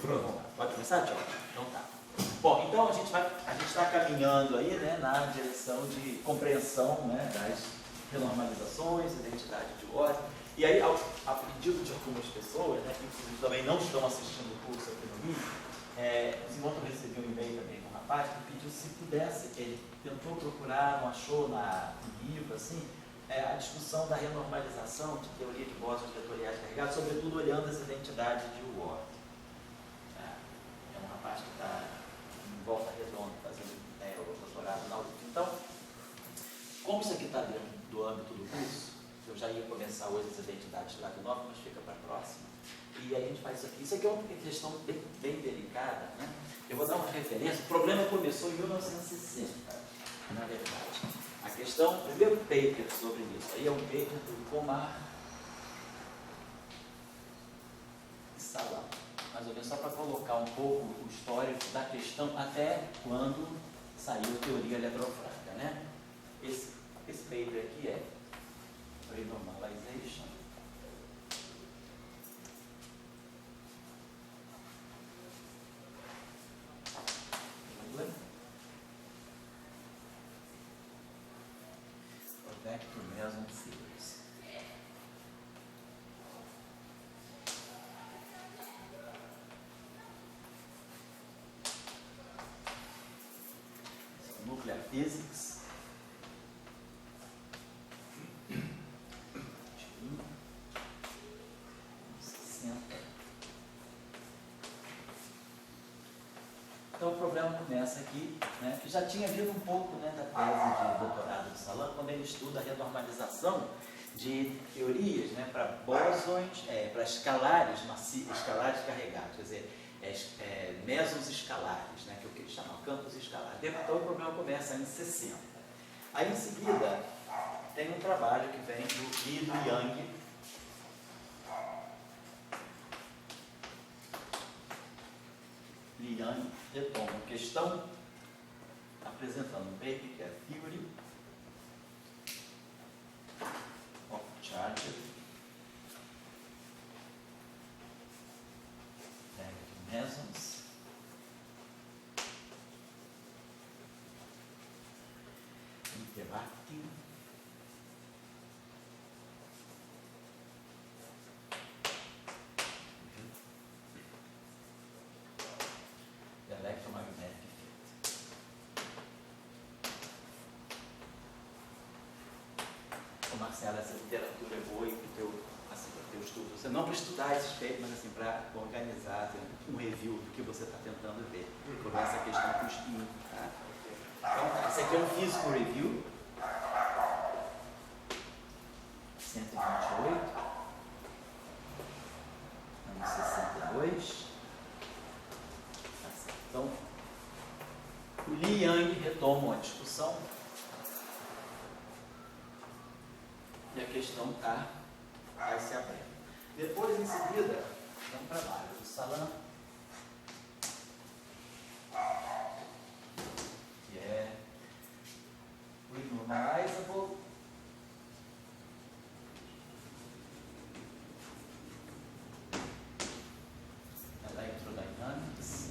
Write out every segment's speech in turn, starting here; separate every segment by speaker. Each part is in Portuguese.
Speaker 1: Pronto. Pode começar, Tiago? Então tá. Bom, então a gente está caminhando aí, né, na direção de compreensão, né, das renormalizações, identidade de ordem. E aí, a pedido de algumas pessoas, né, que inclusive também não estão assistindo o curso aqui no Rio, enquanto eu recebi um e-mail também de um rapaz que pediu se pudesse, ele tentou procurar, não achou no livro, assim, a discussão da renormalização de teoria de bósons vetoriais carregados, sobretudo olhando as identidades de Ward. É um rapaz que está em Volta Redonda, fazendo o doutorado na UF. Então, como isso aqui está dentro do âmbito do curso, eu já ia começar hoje as identidades lá de novo, mas fica para a próxima. E aí a gente faz isso aqui. Isso aqui é uma questão bem delicada, né? Eu vou dar uma referência. O problema começou em 1960, na verdade. A questão, o primeiro paper sobre isso, aí é um paper do Comar e Salam. Mais ou menos só para colocar um pouco o histórico da questão até quando saiu a teoria eletrofrágica, né? Esse paper aqui é Renormalization. Vector Meson Series. Nuclear Physics. Então o problema começa aqui, né, que já tinha havido um pouco, né, da tese de doutorado de Salam, quando ele estuda a renormalização de teorias, né, para bósons, para escalares carregados, quer dizer, mesons escalares, né, que é o que ele chama campos escalares. Então o problema começa em 60. Aí em seguida tem um trabalho que vem do Lee e do Yang. Yang retoma a questão apresentando um paper que é Theory of Charged Mesons Interacting Electromagnetic Field. Ô Marcelo, essa literatura é boa e para o teu estudo. Você não para estudar esses papers, mas assim, para organizar um review do que você está tentando ver. Começa a questão com os químicos. Tá? Então, esse aqui é um Physical Review. 128. Ano 62. Então, o Lee e Yang retomam a discussão e a questão vai se abrindo. Depois, em seguida, tem um trabalho do Salam, que é Renormalizable Electrodynamics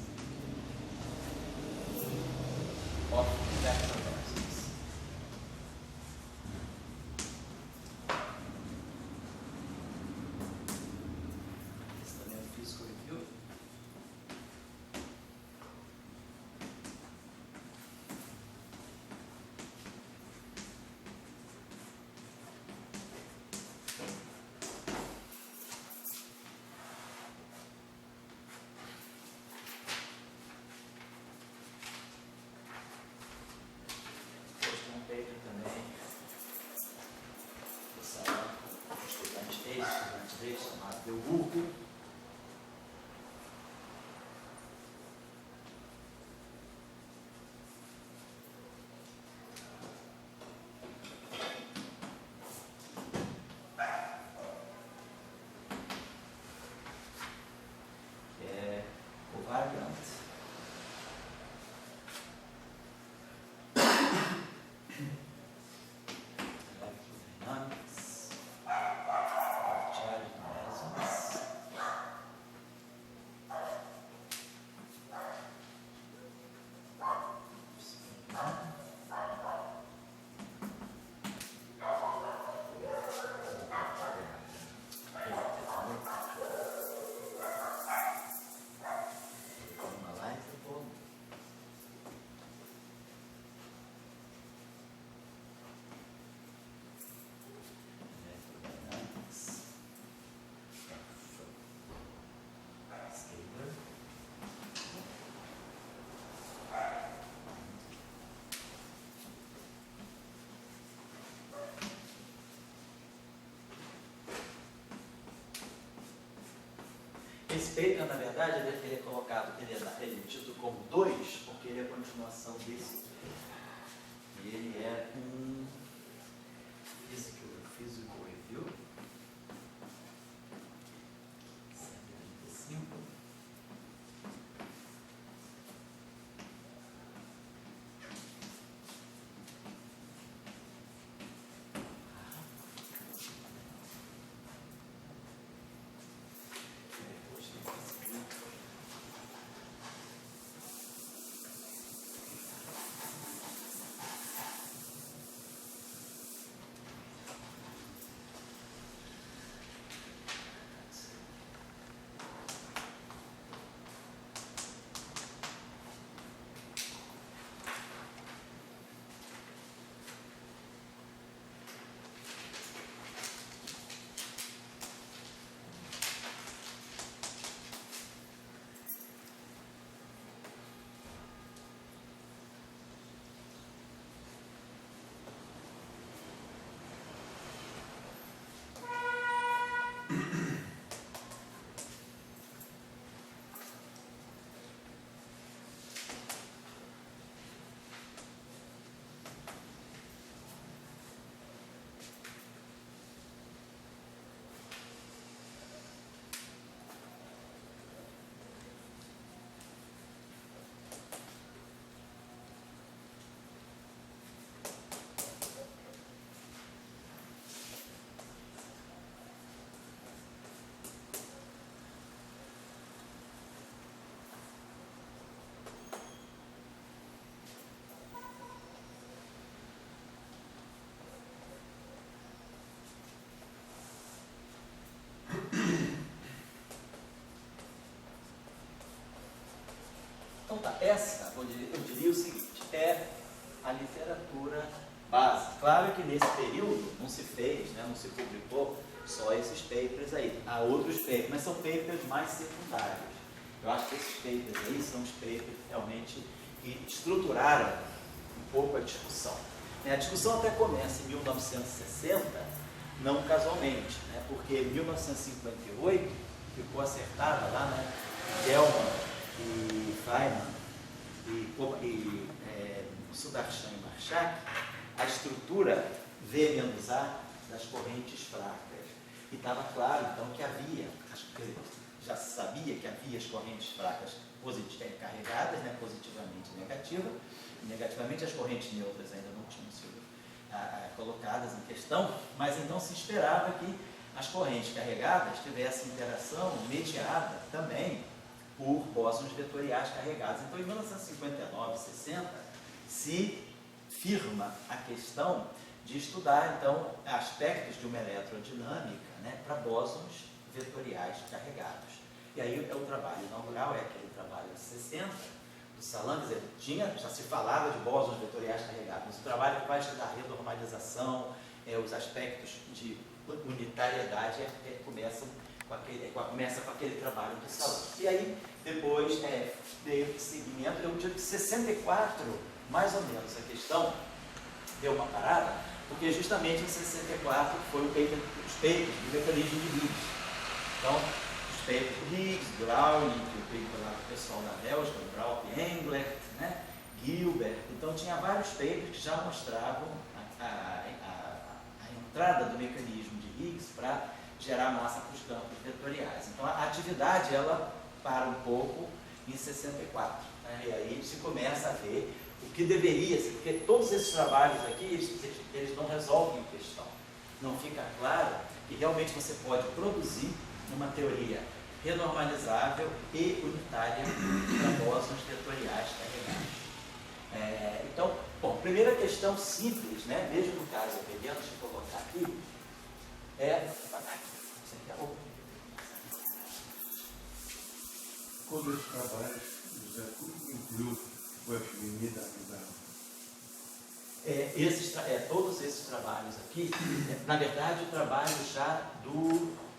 Speaker 1: of Vector Mesons. Esse também é o Physical Review. esse paper, na verdade, ele é colocado, ele é tido como 2, porque ele é a continuação desse. E ele é um Physical Review. 135. Então tá, essa, eu diria o seguinte, é a literatura base. Claro que nesse período não se fez, né, não se publicou só esses papers aí. Há outros papers, mas são papers mais secundários. Eu acho que esses papers aí são os papers realmente que estruturaram um pouco a discussão. A discussão até começa em 1960, não casualmente, né, porque em 1958 ficou acertada lá, né, Gell-Mann e Feynman e Sudarshan e Marshak, a estrutura V-A das correntes fracas. E estava claro, então, que havia, já se sabia que havia as correntes fracas carregadas, né, positivamente e negativamente, as correntes neutras ainda não tinham sido colocadas em questão, mas então se esperava que as correntes carregadas tivessem interação mediada também por bósons vetoriais carregados. Então, em 1959, 60, se firma a questão de estudar, então, aspectos de uma eletrodinâmica, né, para bósons vetoriais carregados. E aí o trabalho inaugural é aquele trabalho de 60, do Salam, já se falava de bósons vetoriais carregados, mas o trabalho que vai estudar a renormalização, os aspectos de unitariedade começa com aquele trabalho do Salam. E aí, depois, deu seguimento, eu digo que 64, mais ou menos, a questão deu uma parada, porque justamente em 64 foi os papers do mecanismo de Higgs. Então, os papers do Higgs, Browning, que eu peguei lá do pessoal da Bélgica, Braun e Englert, né, Gilbert. Então, tinha vários papers que já mostravam a entrada do mecanismo de Higgs para gerar massa para os campos vetoriais. Então, a atividade, ela para um pouco em 64. Né? E aí se começa a ver o que deveria ser, porque todos esses trabalhos aqui, eles não resolvem a questão. Não fica claro que realmente você pode produzir uma teoria renormalizável e unitária para bósons vetoriais carregados. Então, bom, primeira questão simples, né? Veja no caso aqui, deixa eu colocar aqui,
Speaker 2: Todos os trabalhos, José, tudo incluiu o FMI da
Speaker 1: todos esses trabalhos aqui, na verdade, o trabalho já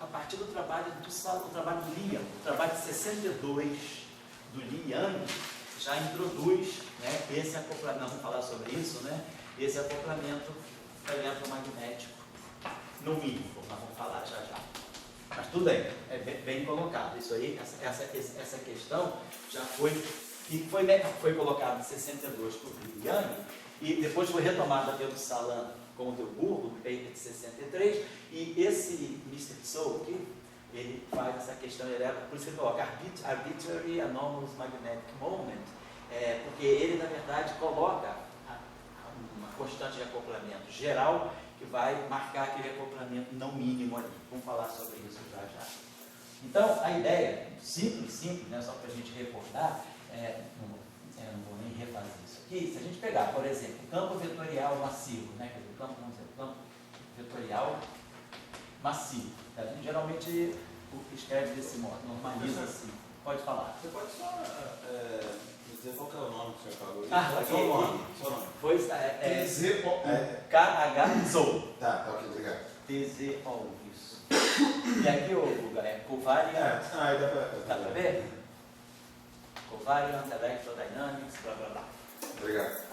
Speaker 1: a partir do trabalho do trabalho do Liang, o trabalho de 62 do Liang, já introduz, né, esse acoplamento, nós vamos falar sobre isso, né, esse acoplamento eletromagnético no mínimo, nós vamos falar já já. Mas tudo bem, é bem colocado. Isso aí, essa questão já foi colocada em 62 por Young e depois foi retomada pelo Salan com o Delbourg, no paper de 63, e esse Mr. Tso aqui, ele faz essa questão, por isso que ele coloca Arbitrary Anomalous Magnetic Moment, porque ele, na verdade, coloca uma constante de acoplamento geral que vai marcar aquele acoplamento não mínimo ali. Vamos falar sobre isso já já. Então, a ideia, simples, né, só para a gente recordar, não vou nem refazer isso aqui, se a gente pegar, por exemplo, o campo vetorial massivo, né, quer dizer, o campo vetorial massivo, a gente geralmente escreve desse modo, normaliza assim. Pode falar.
Speaker 2: Você pode só dizer qual que é o nome que você falou?
Speaker 1: Só o nome. Pois KH-ZOU.
Speaker 3: Tá, ok, obrigado.
Speaker 1: TZO, isso. E aqui o covariant.
Speaker 3: Aí
Speaker 1: Dá para ver? Covariant, electrodynamics, blá blá blá.
Speaker 3: Obrigado.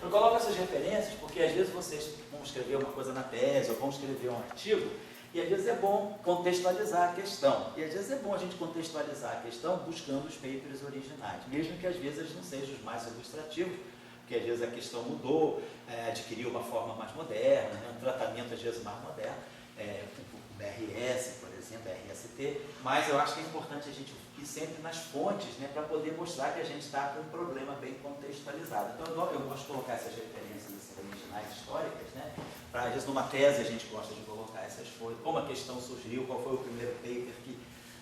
Speaker 1: Eu coloco essas referências porque às vezes vocês vão escrever uma coisa na tese ou vão escrever um artigo e às vezes é bom contextualizar a questão. E às vezes é bom a gente contextualizar a questão buscando os papers originais, mesmo que às vezes não sejam os mais ilustrativos, porque às vezes a questão mudou, adquiriu uma forma mais moderna, né, um tratamento às vezes mais moderno, o BRS, por exemplo, RST, mas eu acho que é importante a gente ir sempre nas fontes, né, para poder mostrar que a gente está com um problema bem contextualizado. Então eu gosto de colocar essas referências originais históricas, né, para às vezes numa tese a gente gosta de colocar essas coisas, como a questão surgiu, qual foi o primeiro paper que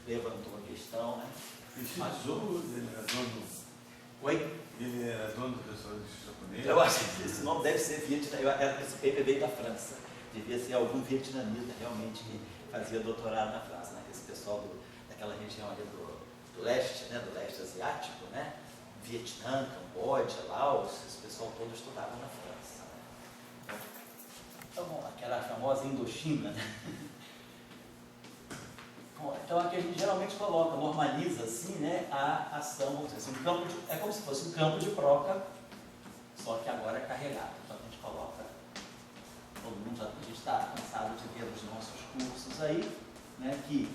Speaker 1: levantou a questão, né.
Speaker 2: Mas ele era dono.
Speaker 1: Oi?
Speaker 2: Ele era dono do restaurante japonês?
Speaker 1: Eu acho que esse nome deve ser vietnamita, esse paper veio da França, devia ser algum vietnamita realmente que fazia doutorado na França, né, esse pessoal daquela região ali do leste, né, do leste asiático, né, Vietnã, Camboja, Laos, esse pessoal todo estudava na França, né. Então, aquela famosa Indochina, né. Bom, então aqui a gente geralmente coloca, normaliza assim, né, a ação, vamos dizer assim, é como se fosse um campo de proca, só que agora é carregado. Então a gente coloca, todo mundo a gente está cansado de ver nos nossos cursos aí, né, que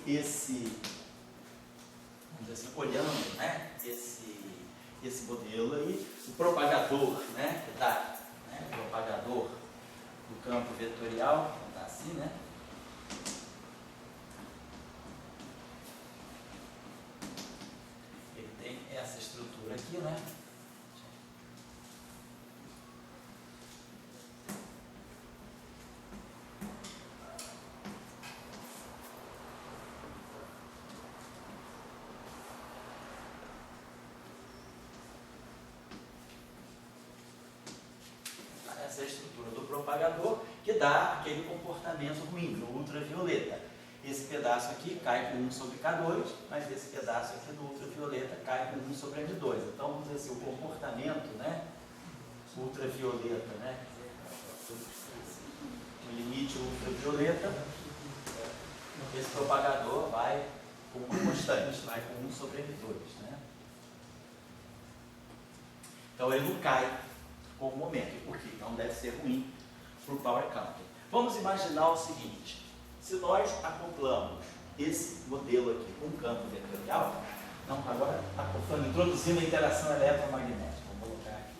Speaker 1: vamos dizer assim, olhando, né, esse modelo aí, o propagador, né, que dá, né, o propagador do campo vetorial, vamos dar assim, né, ele tem essa estrutura aqui, né, essa é a estrutura do propagador que dá aquele comportamento ruim, do ultravioleta. Esse pedaço aqui cai com 1 sobre K2, mas esse pedaço aqui do ultravioleta cai com 1 sobre M2. Então, vamos dizer assim, o comportamento, né, ultravioleta, né, no limite ultravioleta, esse propagador vai com uma constante, vai com 1 sobre M2. Né? Então, ele não cai com o momento, porque então deve ser ruim para o power counter. Vamos imaginar o seguinte, se nós acoplamos esse modelo aqui com um campo vetorial, então agora acoplando, introduzindo a interação eletromagnética, vamos colocar aqui,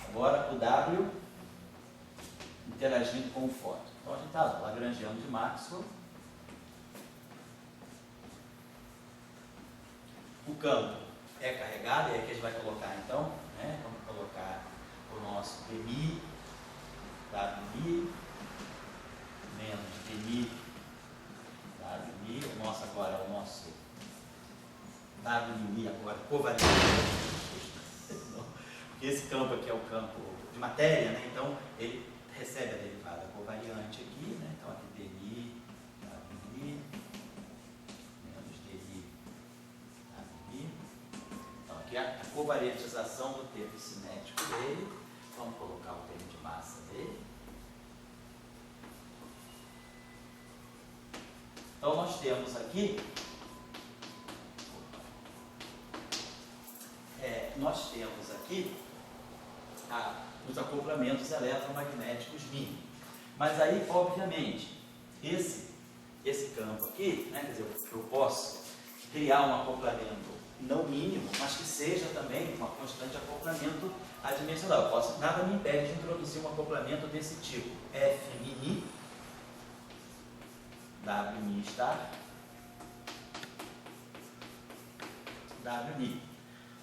Speaker 1: agora o W interagindo com o fóton. Então a gente está lá, Lagrangiano de Maxwell, o campo é carregado, e aí que a gente vai colocar então, né, vamos colocar o nosso DMI, WI, menos DMI, WI, o nosso agora é o nosso WI agora, covariante, porque esse campo aqui é o campo de matéria, né, então ele recebe a derivada covariante aqui, né, então aqui DMI, WI, menos DMI, WI, então aqui a covariantização do termo cinético dele. Vamos colocar o termo de massa dele. Então, nós temos aqui, os acoplamentos eletromagnéticos mínimos. Mas aí, obviamente, esse esse campo aqui, né, quer dizer, eu posso criar um acoplamento não mínimo, mas que seja também uma constante acoplamento adimensional. Nada me impede de introduzir um acoplamento desse tipo, F mini, W mi star, W mi.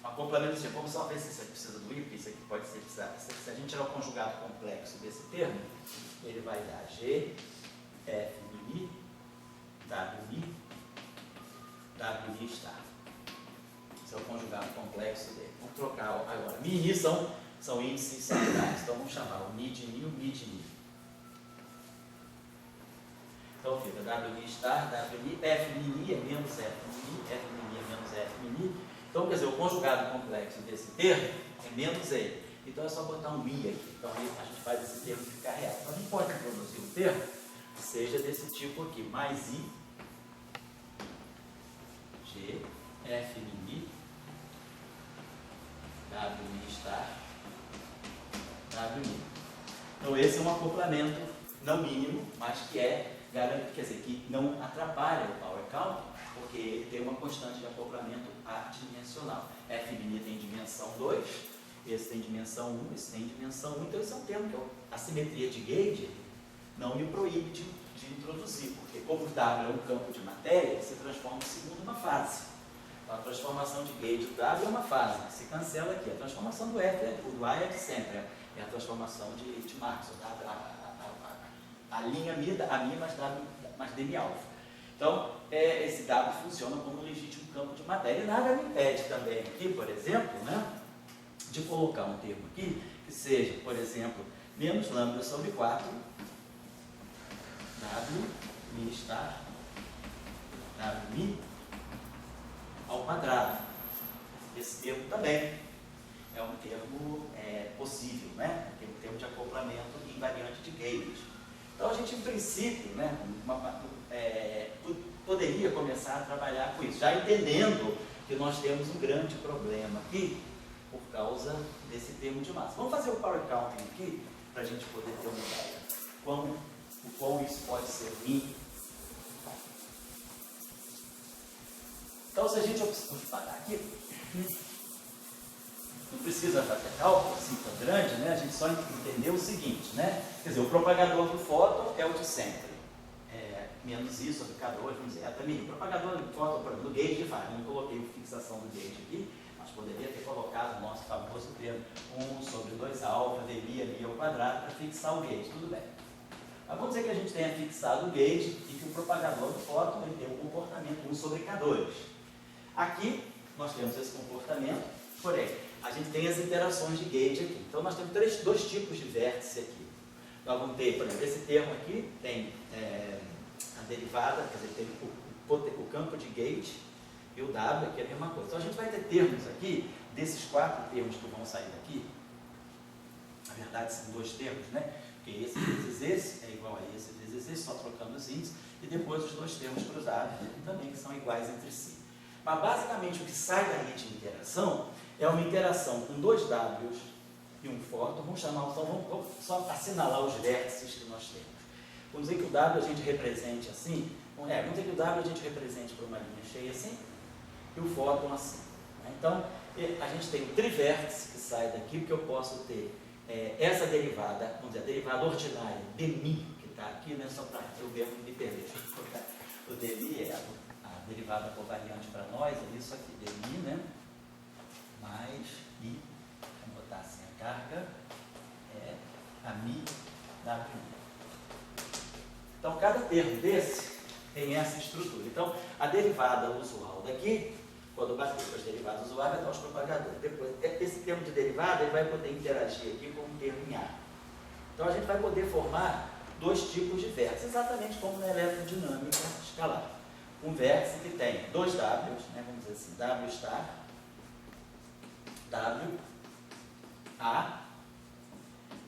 Speaker 1: Um acoplamento desse tipo, vamos só ver se isso aqui precisa do IP, isso aqui pode ser precisado. Se a gente tirar o conjugado complexo desse termo, ele vai dar G, F mini, W mi star. Esse é o conjugado complexo dele. Vamos trocar agora. Mini são índices singulares. Então vamos chamar o mi de mi, o mi de mi. Então fica W mi star, W mi, F mini é menos F mini, F mini é menos F mini. Então quer dizer, o conjugado complexo desse termo é menos ele. Então é só botar um mi aqui. Então aí a gente faz esse termo ficar real. Então a gente pode introduzir um termo que seja desse tipo aqui, mais I, G, F mini, W mi star, W mi. Então esse é um acoplamento não mínimo, mas que quer dizer, que não atrapalha o power count, porque ele tem uma constante de acoplamento adimensional. F mini tem dimensão 2, esse tem dimensão 1, esse tem dimensão 1, então esse é um termo que a simetria de gauge não me proíbe de introduzir, porque como W é um campo de matéria, ele se transforma segundo uma fase. A transformação de gauge do W é uma fase, que se cancela aqui. A transformação do F, do A é de sempre, é a transformação de Marx, a linha mi, mais D mi alfa. Então, esse W funciona como um legítimo campo de matéria. E nada me impede também aqui, por exemplo, né, de colocar um termo aqui, que seja, por exemplo, menos lambda sobre 4, W mi star, W mi, ao quadrado. Esse termo também é um termo possível, né? É um termo de acoplamento invariante de gauge. Então a gente, em princípio, né, poderia começar a trabalhar com isso, já entendendo que nós temos um grande problema aqui por causa desse termo de massa. Vamos fazer o power counting aqui para a gente poder ter uma ideia o quão isso pode ser ruim. Então, se a gente parar aqui, não precisa fazer cálculo assim tão grande, né? A gente só entendeu o seguinte, né? Quer dizer, o propagador do fóton é o de sempre. Menos I sobre K2, vamos dizer, até mim. O propagador do fóton, por exemplo, do gauge de Faraday, eu não coloquei a fixação do gauge aqui, mas poderia ter colocado o nosso famoso termo 1 sobre 2 alfa, dmi ali ao quadrado, para fixar o gauge, tudo bem. Mas vamos dizer que a gente tenha fixado o gauge e que o propagador do fóton ele tem um comportamento 1 sobre K2. Aqui, nós temos esse comportamento, porém, a gente tem as interações de gauge aqui. Então, nós temos dois tipos de vértice aqui. Nós vamos ter, por exemplo, esse termo aqui tem a derivada, quer dizer, tem o campo de gauge e o W aqui é a mesma coisa. Então, a gente vai ter termos aqui, desses 4 termos que vão sair daqui, na verdade, são 2 termos, né? Porque esse vezes esse é igual a esse vezes esse, só trocando os índices, e depois os 2 termos cruzados também, que são iguais entre si. Mas basicamente o que sai daí de interação é uma interação com 2 Ws e um fóton. Vamos só assinalar os vértices que nós temos. Vamos dizer que o W a gente represente assim, vamos dizer que o W a gente represente por uma linha cheia assim, e o fóton assim. Então, a gente tem o trivértice que sai daqui, porque eu posso ter essa derivada, vamos dizer, a derivada ordinária, dmi, que está aqui, né, só para eu mesmo me perder. O dmi é a derivada covariante para nós, é isso aqui, dmi, né? Mais i, vamos botar assim, a carga é a mi w. Então, cada termo desse tem essa estrutura. Então, a derivada usual daqui, quando bater com as derivadas usuais, vai dar os propagadores. Depois, esse termo de derivada ele vai poder interagir aqui com o termo em A. Então, a gente vai poder formar 2 tipos de vértices, exatamente como na eletrodinâmica escalar. Um vértice que tem 2 Ws, né, vamos dizer assim, W star, W, A,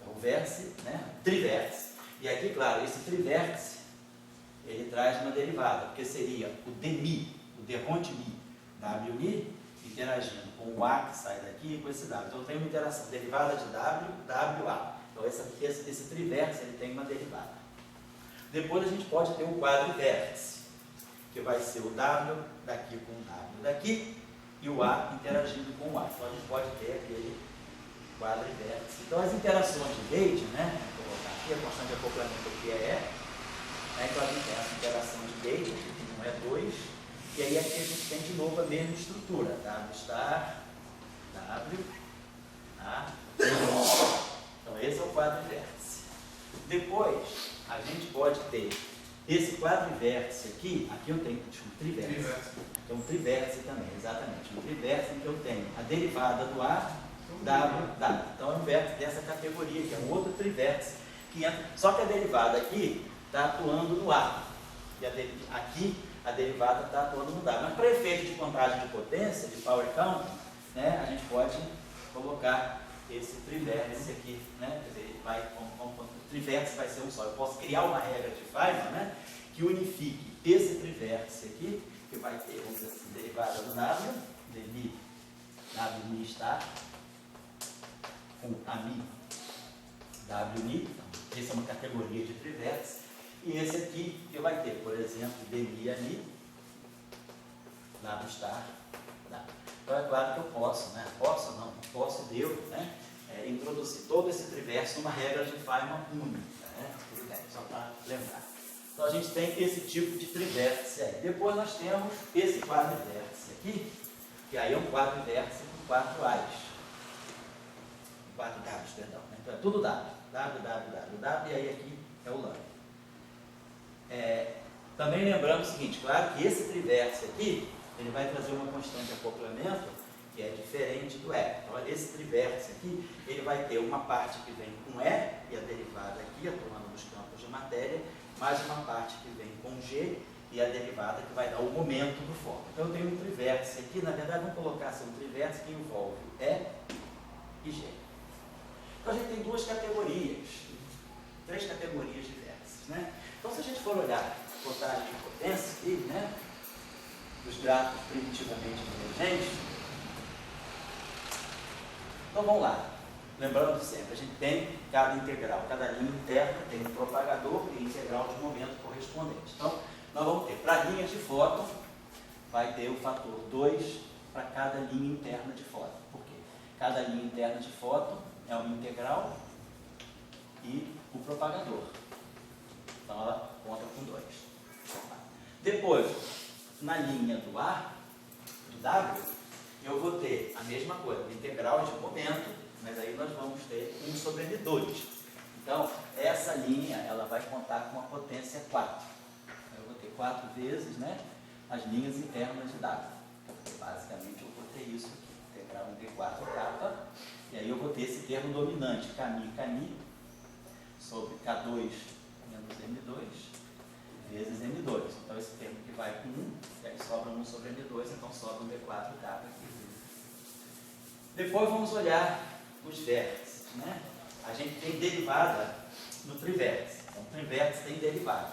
Speaker 1: é o vértice, né, trivértice. E aqui, claro, esse trivértice, ele traz uma derivada, porque seria o dmi, o derronte-mi, Wmi, interagindo com o A que sai daqui e com esse W. Então, eu tenho uma interação, derivada de W, WA. Então, esse trivértice, ele tem uma derivada. Depois a gente pode ter um quadrivértice, que vai ser o W daqui com o W daqui e o A interagindo com o A. Então a gente pode ter aquele quadrivértice. Então as interações de gauge, né? Vou colocar aqui, a constante de acoplamento aqui é E, então a gente tem essa interação de gauge, que não é 2, e aí aqui a gente tem de novo a mesma estrutura, W star, W, A, então esse é o quadrivértice. Depois, a gente pode ter esse quadrivértice aqui eu tenho um trivértice. Então, um trivértice também, exatamente. Um trivértice em que eu tenho a derivada do A, W, W. Então, é um vértice dessa categoria, que é um outro trivértice, que entra, só que a derivada aqui está atuando no A. E aqui, a derivada está atuando no W. Mas, para efeito de contagem de potência, de power count, né, a gente pode colocar esse trivértice aqui, né? Quer dizer, o trivértice vai ser um só. Eu posso criar uma regra de Feynman, né, que unifique esse trivértice aqui, que vai ter, vamos dizer assim, derivada do W, dmi, W mi está com a mi, W mi, então, essa é uma categoria de trivértice, e esse aqui que vai ter, por exemplo, dmi a mi, W está, W. Então é claro que eu posso, né? Posso devo, né? Introduzir todo esse trivértice numa regra de Feynman única, né? Tudo bem, só para lembrar. Então a gente tem esse tipo de trivértice aí. Depois nós temos esse quadrivértice aqui, que aí é um quadrivértice com 4 A's. 4 W's, perdão. Então é tudo W. W, W, W, W, e aí aqui é o lambda. Também lembrando o seguinte, claro que esse trivértice aqui, ele vai trazer uma constante de acoplamento que é diferente do E. Então, esse trivértice aqui, ele vai ter uma parte que vem com E, e a derivada aqui, atuando nos campos de matéria, mais uma parte que vem com G, e a derivada que vai dar o momento do foco. Então, eu tenho um trivértice aqui, na verdade, vamos colocar assim, um trivértice que envolve E e G. Então, a gente tem duas categorias, 3 categorias de vértices, né? Então, se a gente for olhar a contagem de potência aqui, né, dos gráficos primitivamente divergentes, então vamos lá. Lembrando sempre, a gente tem cada integral, cada linha interna tem um propagador e integral de momento correspondente. Então, nós vamos ter, para a linha de fóton, vai ter o fator 2 para cada linha interna de fóton. Por quê? Cada linha interna de fóton é uma integral e o propagador. Então, ela conta com 2. Depois, na linha do A, do W, eu vou ter a mesma coisa, integral de momento, mas aí nós vamos ter 1 sobre M2. Então, essa linha, ela vai contar com a potência 4. Eu vou ter 4 vezes, né, as linhas internas de W. Basicamente, eu vou ter isso aqui, integral entre 4 kappa, e aí eu vou ter esse termo dominante, Kmi, sobre K2 menos M2, vezes M2. Então, esse termo que vai com 1, e aí sobra 1 sobre M2, então sobra um D4 kappa aqui. Depois vamos olhar os vértices, né? A gente tem derivada no trivértice. Então, o trivértice tem derivada.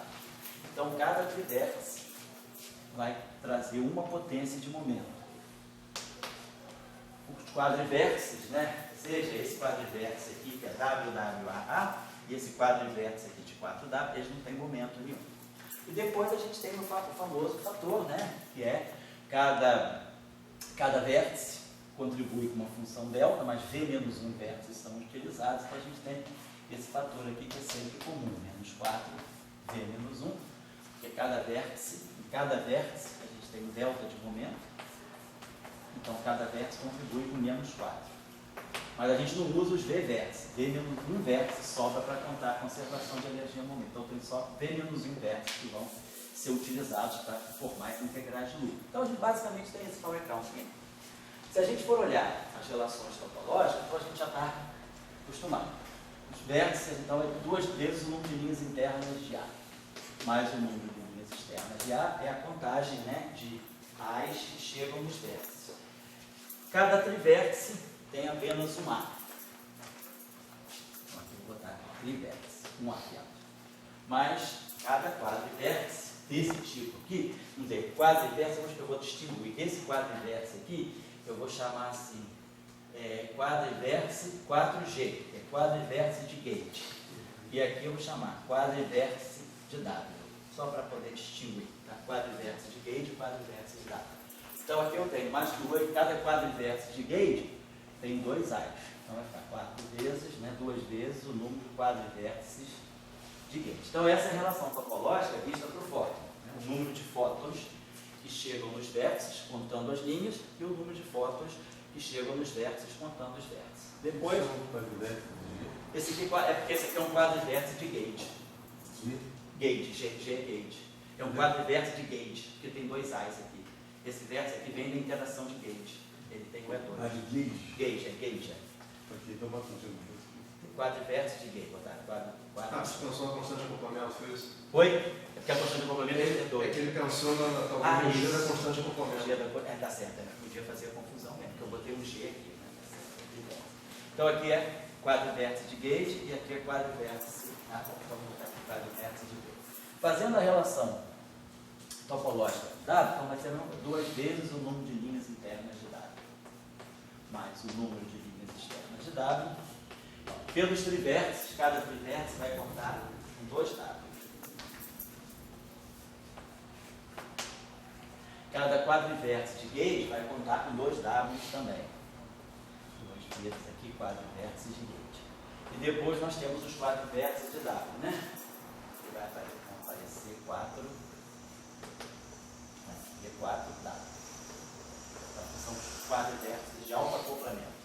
Speaker 1: Então, cada trivértice vai trazer uma potência de momento. Os quadrivértices, né? Seja esse quadrivértice aqui, que é WWAA, e esse quadrivértice aqui de 4W, eles não têm momento nenhum. E depois a gente tem o famoso fator, né? Que é cada vértice contribui com uma função delta, mas V menos 1 vértices são utilizados, então a gente tem esse fator aqui que é sempre comum, menos 4V menos 1, porque em cada vértice a gente tem um delta de momento, então cada vértice contribui com menos 4. Mas a gente não usa os V vértices, V menos 1 vértice sobra para contar a conservação de energia no momento, então tem só V menos 1 vértices que vão ser utilizados para formar essas integrais de loop. Então a gente basicamente tem esse power count aqui. Se a gente for olhar as relações topológicas, então a gente já está acostumado. Os vértices, então, é 2 vezes o número de linhas internas de A, mais o número de linhas externas de A, é a contagem, né, de A's que chegam nos vértices. Cada trivértice tem apenas um A. Então, aqui eu vou botar trivértice, um A aqui. Mas cada quadrivértice desse tipo aqui, vamos dizer, quadrivértice, eu vou distinguir esse quadrivértice aqui, eu vou chamar assim, quadrivértice 4G, é quadrivértice de gate. E aqui eu vou chamar quadrivértice de W, só para poder distinguir, tá? Quadrivértice de gauge e quadrivértice de W. Então aqui eu tenho mais duas, cada quadrivértice de gauge tem dois A's. Então vai ficar 4 vezes, né, 2 vezes o número de quadrivértices de gauge. Então essa é a relação topológica vista para o fóton, né? O número de fótons que chegam nos vértices, contando as linhas, e o número de fótons que chegam nos vértices, contando os vértices. Depois, esse aqui é um quadrivértice de gauge. Gauge, G é gauge. É um quadrivértice de gauge, porque tem dois A's aqui. Esse vértice aqui vem da interação de gauge. Ele tem o E2.
Speaker 2: Ah, de gauge?
Speaker 1: Gauge, é gauge.
Speaker 2: Aqui, então bota um
Speaker 1: Quadrivértice de gauge, botar
Speaker 3: Ah, você pensou na constante de acoplamento, foi isso?
Speaker 1: Oi? É porque a constante de acoplamento é 2.
Speaker 3: É que ele pensou na topologia da constante de acoplamento.
Speaker 1: Tá certo, né? Podia fazer a confusão mesmo, porque eu botei um G aqui, né? Tá certo. Então aqui é quadrivértice de gauge e aqui é quadrivértice, tá? Vamos botar aqui quadrivértice de gauge. Fazendo a relação topológica de W, então vai ser 2 vezes o número de linhas internas de W, mais o número de linhas externas de W. Pelos trivértices, cada trivértice vai contar com 2 W. Cada quadrivértice de gauge vai contar com 2 Ws também. 2 vezes aqui quadrivértices de gauge. E depois nós temos os quadrivértices de W, né? Que vai aparecer 4. Aqui é 4 W. Então, são os quadrivértices de alto acoplamento.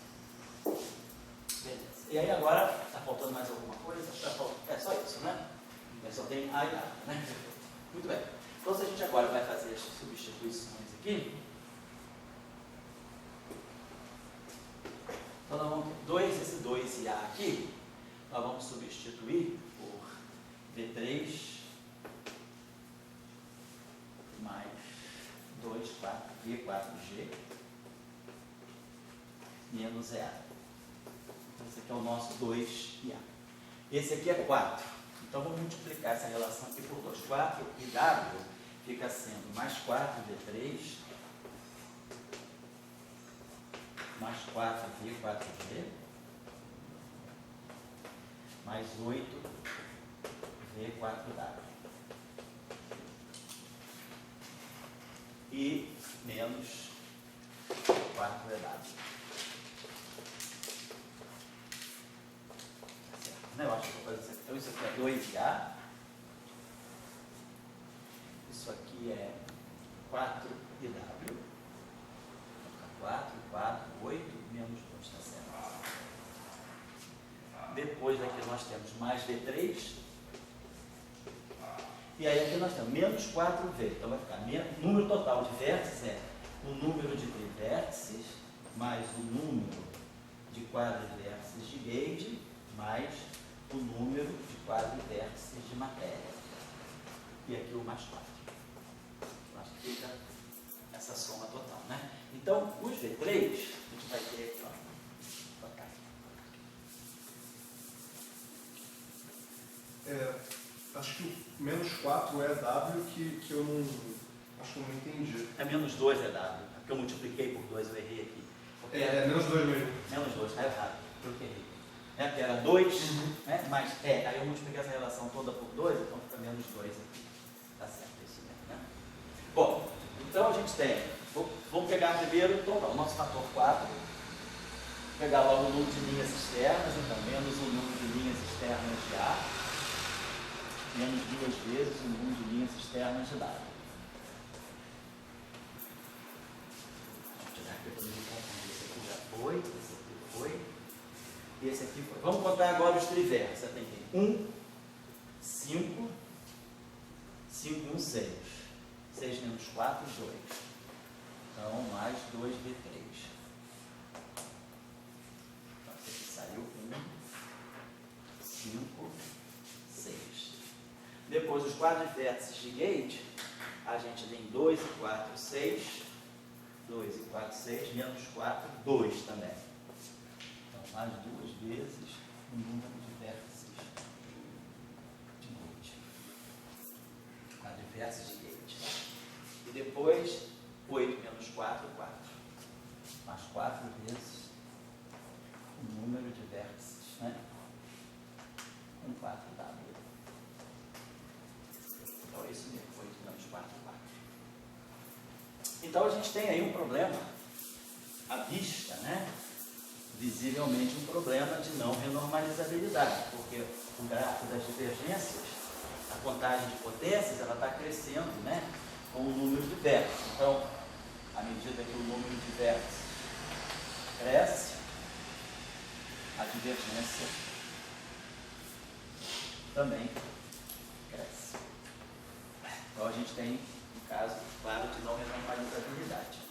Speaker 1: Beleza. E aí agora, está faltando mais alguma coisa? É só isso, né? Só tem A e A, né? Muito bem. Então, se a gente agora vai fazer as substituições aqui, então nós vamos ter esse 2 e A aqui, nós vamos substituir por V3 mais 2, 4, V4G menos EA. Esse aqui é o nosso 2 e A. Esse aqui é 4. Então, vamos multiplicar essa relação aqui por 2. 4 e W fica sendo mais 4V3 mais 4V4G mais 8V4W e menos 4EW. Eu acho que eu vou fazer isso aqui. Então, isso aqui é 2A. Isso aqui é 4IW. 4, 4, 8, menos 2, está certo. Depois aqui nós temos mais V3. E aí aqui nós temos menos 4V. Então vai ficar o número total de vértices é o número de trivértices mais o número de quadrivértices de gauge mais o número de quadrivértices de matéria. E aqui o mais 4. Eu acho que fica essa soma total, né? Então, os V3, a gente vai ter aqui, ó.
Speaker 3: Acho que o menos 4 é W que eu não... Acho que eu não entendi.
Speaker 1: É menos 2 é W, porque eu multipliquei por 2, eu errei aqui.
Speaker 3: É menos 2 mesmo.
Speaker 1: Menos 2, está errado, eu errei. Porque era 2, né? Mais aí eu multipliquei essa relação toda por 2, então fica menos 2 aqui. Tá certo, isso mesmo, né? Bom, então a gente tem, vamos pegar primeiro então, o nosso fator 4, pegar logo o número de linhas externas, então menos o número de linhas externas de A, menos 2 vezes o número de linhas externas de W. Vamos tirar aqui para não confundir, esse aqui já foi, esse aqui foi. E esse aqui foi. Vamos contar agora os trivértices. Você tem aqui 1, 5, 5 e 1, 6. 6 menos 4, 2. Então, mais 2V3. Então, esse aqui saiu 1, 5, 6. Depois, os quadrivértices de gauge, a gente tem 2 e 4, 6. 2 e 4, 6. Menos 4, 2 também. Mais 2 vezes o número de vértices de gauge. Quadrivértices de gauge. E depois, 8 menos 4, 4. Mais 4 vezes o número de vértices, né? Com 4W. Então é isso mesmo, 8 menos 4, 4. Então a gente tem aí um problema à vista, né? Visivelmente um problema de não renormalizabilidade, porque o gráfico das divergências, a contagem de potências, ela está crescendo, né? Com o número de vértices. Então, à medida que o número de vértices cresce, a divergência também cresce. Então a gente tem um caso claro de não renormalizabilidade.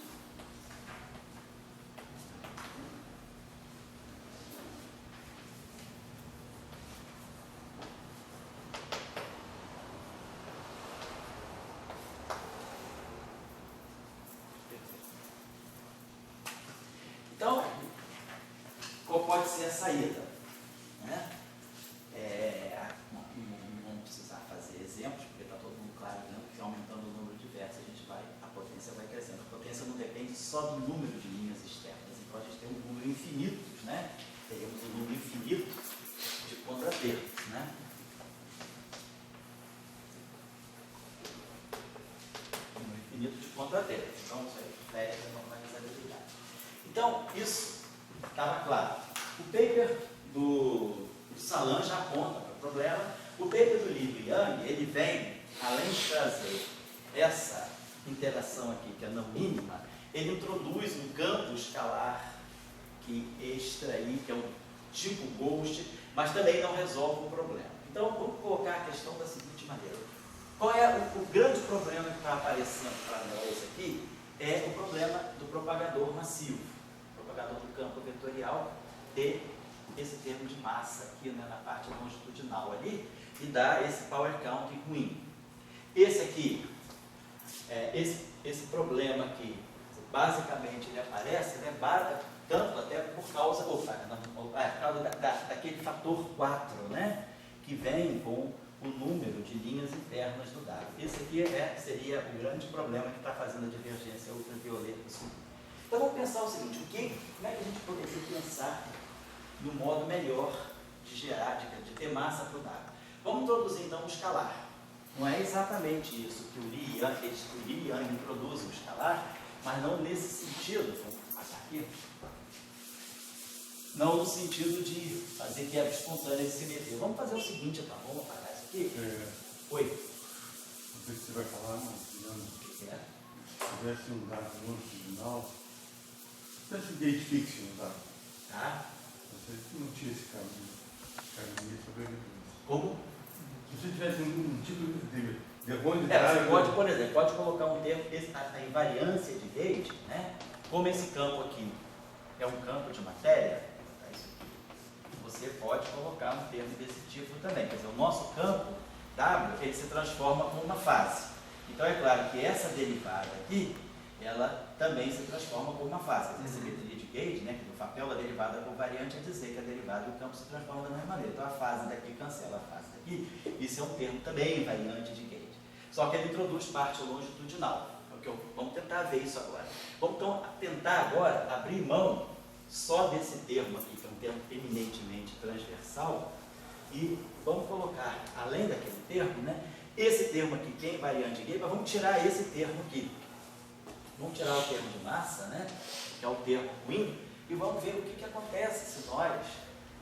Speaker 1: Então, qual pode ser a saída? Né? Não vamos precisar fazer exemplos, porque está todo mundo claro vendo que aumentando o número de vértices a potência vai crescendo. A potência não depende só do número de linhas externas, então a gente tem um número infinito, né? Teremos um número infinito de contratermos, né? Um número infinito de contratermos. Então, isso aí fere a normalizabilidade. Então, isso estava claro. O paper do Salan já aponta para o problema. O paper do Li e Yang, ele vem, além de trazer essa interação aqui, que é não mínima, ele introduz um campo escalar que extrair, que é um tipo ghost, mas também não resolve o problema. Então, vamos colocar a questão da seguinte maneira. Qual é o grande problema que está aparecendo para nós aqui? É o problema do propagador massivo. O propagador do campo vetorial ter esse termo de massa aqui, né, na parte longitudinal ali, e dá esse power count ruim. Esse aqui, esse problema aqui, basicamente ele aparece, né, tanto até por causa, daquele fator 4, né, que vem com o número de linhas internas do dado. Esse aqui seria o grande problema que está fazendo a divergência ultravioleta subir. Então vamos pensar o seguinte, como é que a gente poderia pensar no modo melhor de gerar, de ter massa para o dado? Vamos introduzir então o escalar. Não é exatamente isso que o Li e Yang introduzem o escalar, mas não nesse sentido, vamos passar aqui, não no sentido de fazer quebra espontânea de simetria. Vamos fazer o seguinte, então, vamos apagar isso aqui. Oi.
Speaker 2: Não sei se você vai falar, não.
Speaker 1: O que é?
Speaker 2: Se tivesse um dado longitudinal, se tivesse gate fixo no dado,
Speaker 1: Tá?
Speaker 2: você não tinha esse caminho sobre ele.
Speaker 1: Como?
Speaker 2: Se você tivesse um tipo de derrone de
Speaker 1: Você pode, por exemplo, pode colocar um termo, a invariância de gauge, né? Como esse campo aqui é um campo de matéria, você pode colocar um termo desse tipo também. Quer dizer, o nosso campo W, ele se transforma como uma fase. Então é claro que essa derivada aqui, ela também se transforma como uma fase. Quer dizer, a simetria de gauge, né, que no papel da derivada covariante é dizer que a derivada do campo se transforma da mesma maneira. Então a fase daqui cancela a fase daqui. Isso é um termo também invariante de gauge. Só que ele introduz parte longitudinal. Vamos tentar ver isso agora. Vamos então tentar agora abrir mão só desse termo aqui, que é um termo eminentemente transversal, e vamos colocar, além daquele termo, né, esse termo aqui, que é invariante de gauge, mas vamos tirar esse termo aqui. Vamos tirar o termo de massa, né, que é o termo ruim, e vamos ver o que acontece se nós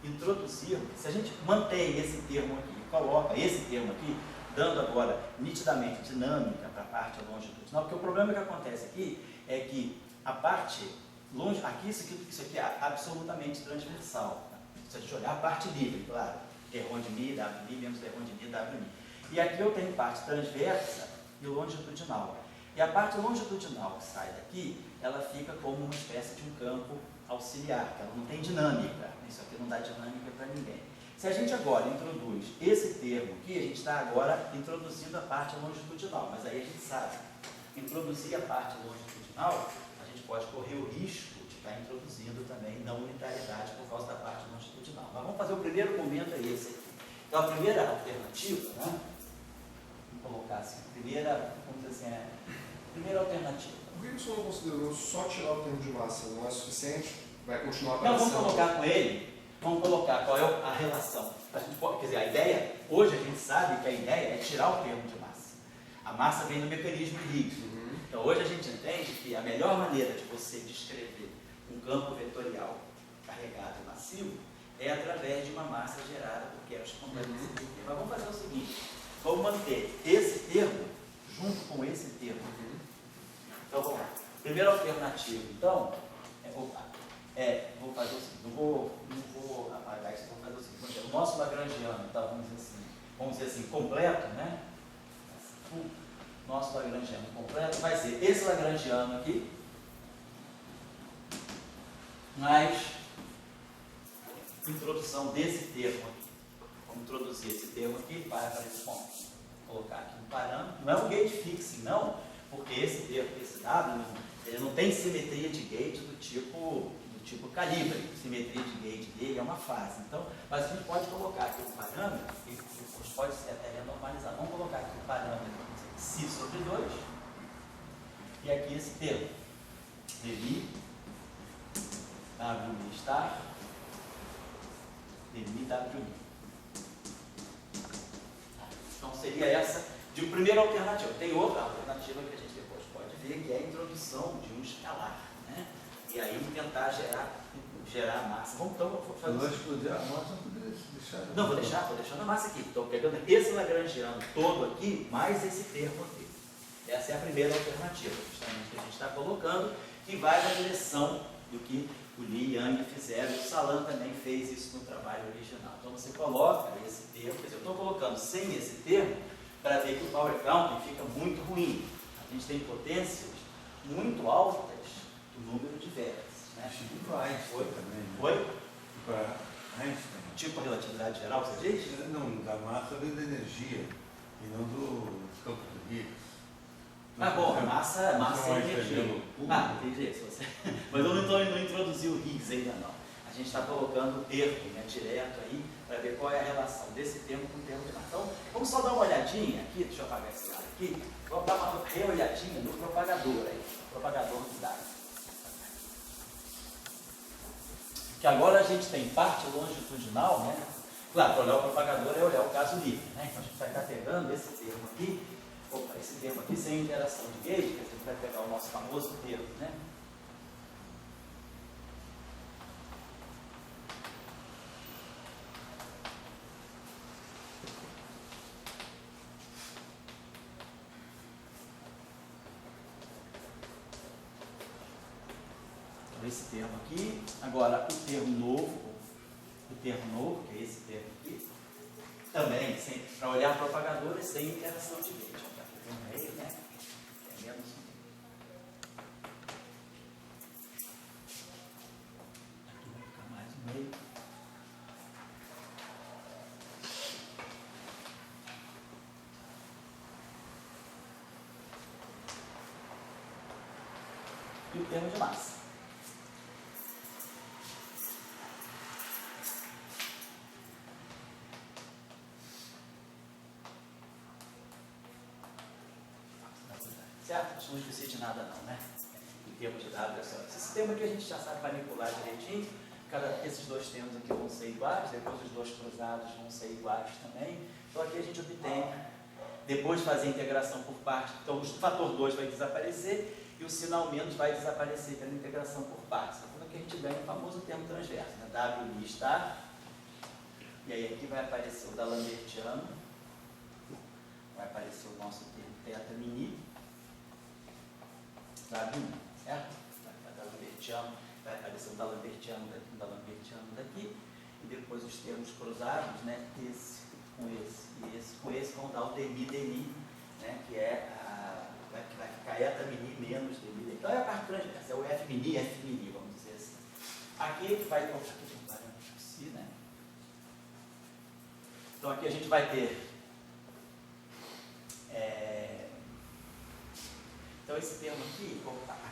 Speaker 1: introduzirmos, se a gente mantém esse termo aqui, coloca esse termo aqui, dando agora nitidamente dinâmica para a parte longitudinal, porque o problema que acontece aqui é que a parte longe, aqui isso aqui é absolutamente transversal. Se a gente olhar a parte livre, claro, terrão de mi, w menos terrão de mi, w mi. E aqui eu tenho parte transversa e longitudinal. E a parte longitudinal que sai daqui, ela fica como uma espécie de um campo auxiliar, que ela não tem dinâmica. Isso aqui não dá dinâmica para ninguém. Se a gente agora introduz esse termo aqui, a gente está agora introduzindo a parte longitudinal, mas aí a gente sabe, introduzir a parte longitudinal, a gente pode correr o risco de estar introduzindo também não unitariedade por causa da parte longitudinal. Mas vamos fazer o primeiro momento, é esse aqui. Então a primeira alternativa, né? Vamos colocar assim, vamos dizer assim, primeira alternativa.
Speaker 3: Por que o senhor não considerou só tirar o termo de massa? Não é suficiente? Vai continuar
Speaker 1: Não,
Speaker 3: aparecendo?
Speaker 1: vamos colocar com ele, vamos colocar qual é a relação. A gente pode, quer dizer, a ideia, hoje a gente sabe que a ideia é tirar o termo de massa. A massa vem no mecanismo de Higgs. Então hoje a gente entende que a melhor maneira de você descrever um campo vetorial carregado e massivo é através de uma massa gerada por Keras completa desse termo. Mas vamos fazer o seguinte, vamos manter esse termo junto com esse termo. Então vamos lá. Primeira alternativa, então, vou fazer o seguinte, não vou apagar isso, vou fazer o seguinte, o nosso lagrangiano, então, vamos dizer assim, completo, né? Nosso lagrangiano completo vai ser esse lagrangiano aqui, mais introdução desse termo aqui. Vamos introduzir esse termo aqui, vai aparecer como? Vou colocar aqui um parâmetro, não é um gate fixing, não, porque esse termo, esse W, ele não tem simetria de gate do tipo calibre. Simetria de gate dele é uma fase. Então, mas a gente pode colocar aqui um parâmetro, e depois pode ser até renormalizado. Vamos colocar aqui um parâmetro Ψ sobre 2, e aqui esse termo, dmi, W star, dmi W. Então seria essa de primeira alternativa. Tem outra alternativa que a gente depois pode ver, que é a introdução de um escalar, né? E aí tentar gerar massa. Vamos então fazer.
Speaker 2: Mas a massa poderia deixar.
Speaker 1: Não, vou deixando a massa aqui. Estou pegando esse lagrangiano todo aqui, mais esse termo aqui. Essa é a primeira alternativa, justamente, que a gente está colocando, que vai na direção do que o Li e Yang fizeram. O Salan também fez isso no trabalho original. Então você coloca esse termo, quer dizer, eu estou colocando sem esse termo, para ver que o power counting fica muito ruim. A gente tem potências muito altas do número de vértices, né?
Speaker 2: Tipo Einstein também. Né?
Speaker 1: Foi?
Speaker 2: Para Einstein.
Speaker 1: Tipo a relatividade geral, você diz?
Speaker 2: Não, da massa vem da energia, e não do campo do Higgs.
Speaker 1: Bom, massa é energia.
Speaker 2: Entendi.
Speaker 1: Entendi. Mas eu não introduzi o Higgs ainda não. A gente está colocando o termo, né, direto aí, para ver qual é a relação desse termo com o termo de massa. Então, vamos só dar uma olhadinha aqui, deixa eu apagar esse lado aqui, vamos dar uma reolhadinha no propagador aí, propagador do dado. Que agora a gente tem parte longitudinal, né? Claro, para olhar o propagador é olhar o caso livre, né? Então a gente vai estar pegando esse termo aqui, esse termo aqui sem interação de gauge, que a gente vai pegar o nosso famoso termo, né? Então esse termo aqui, agora o termo novo, que é esse termo aqui, também, para olhar propagadores sem interação de gauge. Aqui tem um meio, né? Que é menos um. Aqui vai ficar mais um meio. E o termo de massa. Certo? Acho que não esqueci de nada não, né? Em termos de W, esse sistema aqui a gente já sabe manipular direitinho. Esses dois termos aqui vão ser iguais, depois os dois cruzados vão ser iguais também. Então aqui a gente obtém, depois de fazer a integração por parte, então o fator 2 vai desaparecer e o sinal menos vai desaparecer pela integração por partes. Então aqui a gente ganha o famoso termo transverso, né? W star, e aí aqui vai aparecer o D'Alembertiano, vai aparecer o nosso termo θ mini, W1, certo? Vai aparecer um D'Alembertiano daqui, e depois os termos cruzados, né? Esse com esse, e esse com esse vão dar o dmi, né? Que é vai ficar eta mini menos dmi. Então é a parte transversa, é o f mini, vamos dizer assim. Aqui vai aqui tem um parâmetro psi, né? Então aqui a gente vai ter então esse termo aqui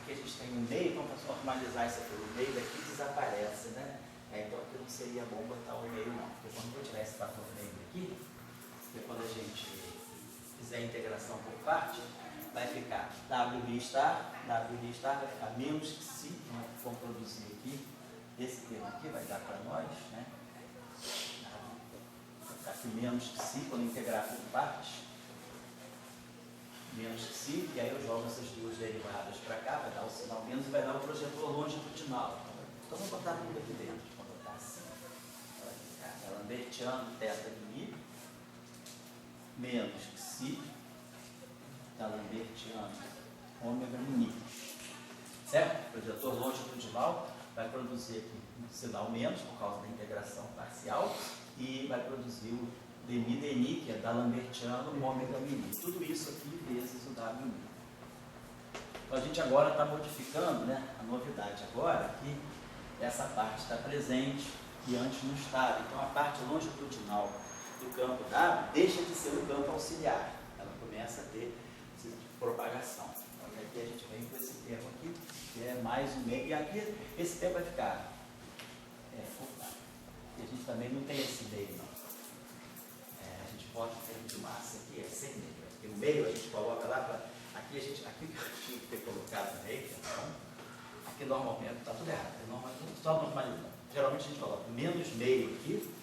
Speaker 1: a gente tem um meio, então para normalizar isso aqui, o meio daqui desaparece, né? Então aqui não seria bom botar o meio não, porque quando eu tirar esse fator meio aqui, quando a gente fizer a integração por parte, vai ficar W star vai ficar menos que si, então vamos produzir aqui, esse termo aqui vai dar para nós, né? Vai ficar aqui menos que si, quando integrar por partes. menos que si, e aí eu jogo essas duas derivadas para cá, vai dar o sinal menos e vai dar o projetor longitudinal. Então vou botar tudo aqui dentro, vou botar assim. Vai ficar D'Alembertiano θ mi menos que si D'Alembertiano ômega mi. Certo? O projetor longitudinal vai produzir aqui um sinal menos por causa da integração parcial e vai produzir o dmi dni, que é D'Alembertiano ômega mi. Tudo isso aqui vezes o w mi. Então a gente agora está modificando, né? A novidade agora é que essa parte está presente e antes não estava. Então a parte longitudinal do campo W deixa de ser um campo auxiliar. Ela começa a ter propagação. Então aqui a gente vem com esse termo aqui, que é mais um meio. E aqui esse termo vai ficar focado. E a gente também não tem esse meio, não. A gente bota o termo de massa aqui, é sem meio. Porque o meio a gente coloca lá para. Aqui que eu tinha que ter colocado no meio, então, aqui normalmente está tudo errado. Só normalizando. Geralmente a gente coloca menos meio aqui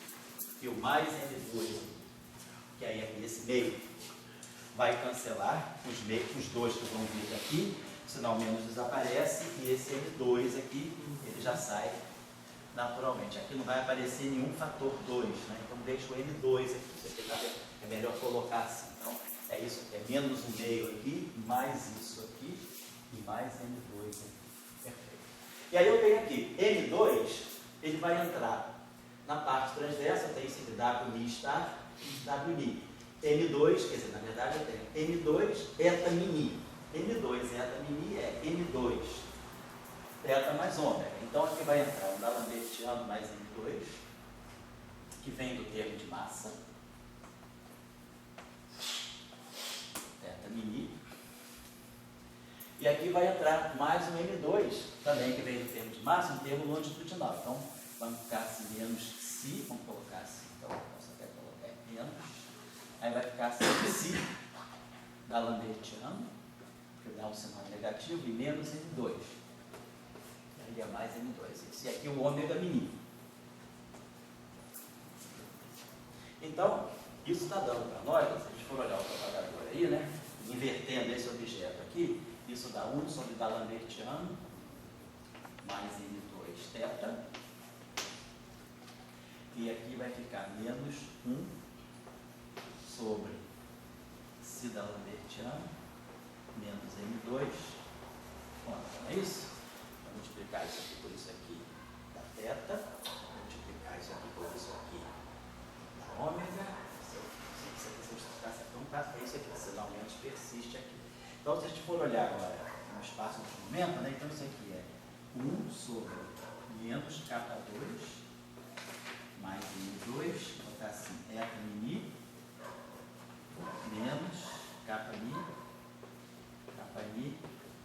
Speaker 1: e o mais N2, que aí aqui esse meio vai cancelar os dois que vão vir aqui, o sinal menos desaparece e esse N2 aqui, ele já sai naturalmente. Aqui não vai aparecer nenhum fator 2, né? Então deixa o N2 aqui, isso aqui é melhor colocar assim. Então é isso aqui, é menos um meio aqui, mais isso aqui e mais N2 aqui. Perfeito. E aí eu tenho aqui, N2, ele vai entrar na parte transversa, tem esse W mi estar e W mi. M2, quer dizer, na verdade eu tenho M2 eta mini. M2 eta mini é M2 θ mais ômega. Então aqui vai entrar um D'Alembertiano mais M2, que vem do termo de massa, θ mini. E aqui vai entrar mais um M2, também que vem do termo de massa, um termo longitudinal. Então vamos ficar assim, menos que si, vamos colocar assim, então posso até colocar menos. Aí vai ficar assim, si D'Alembertiano, que dá um sinal negativo, e menos M2. Aí é mais M2. Esse aqui é o ômega mini. Então, isso está dando para nós, se a gente for olhar o propagador aí, né? Invertendo esse objeto aqui, isso dá 1 sobre D'Alembertiano mais M2 θ. E aqui vai ficar menos 1 sobre si D'Alembertiano menos M2 ômega, não é isso? Vou multiplicar isso aqui por isso aqui da θ, multiplicar isso aqui por isso aqui da ômega. É isso aqui, senão menos persiste aqui. Então, se a gente for olhar agora no espaço de momento, né? Então isso aqui é 1 sobre menos K2 mais M2, vou botar assim, eta mini menos Kmi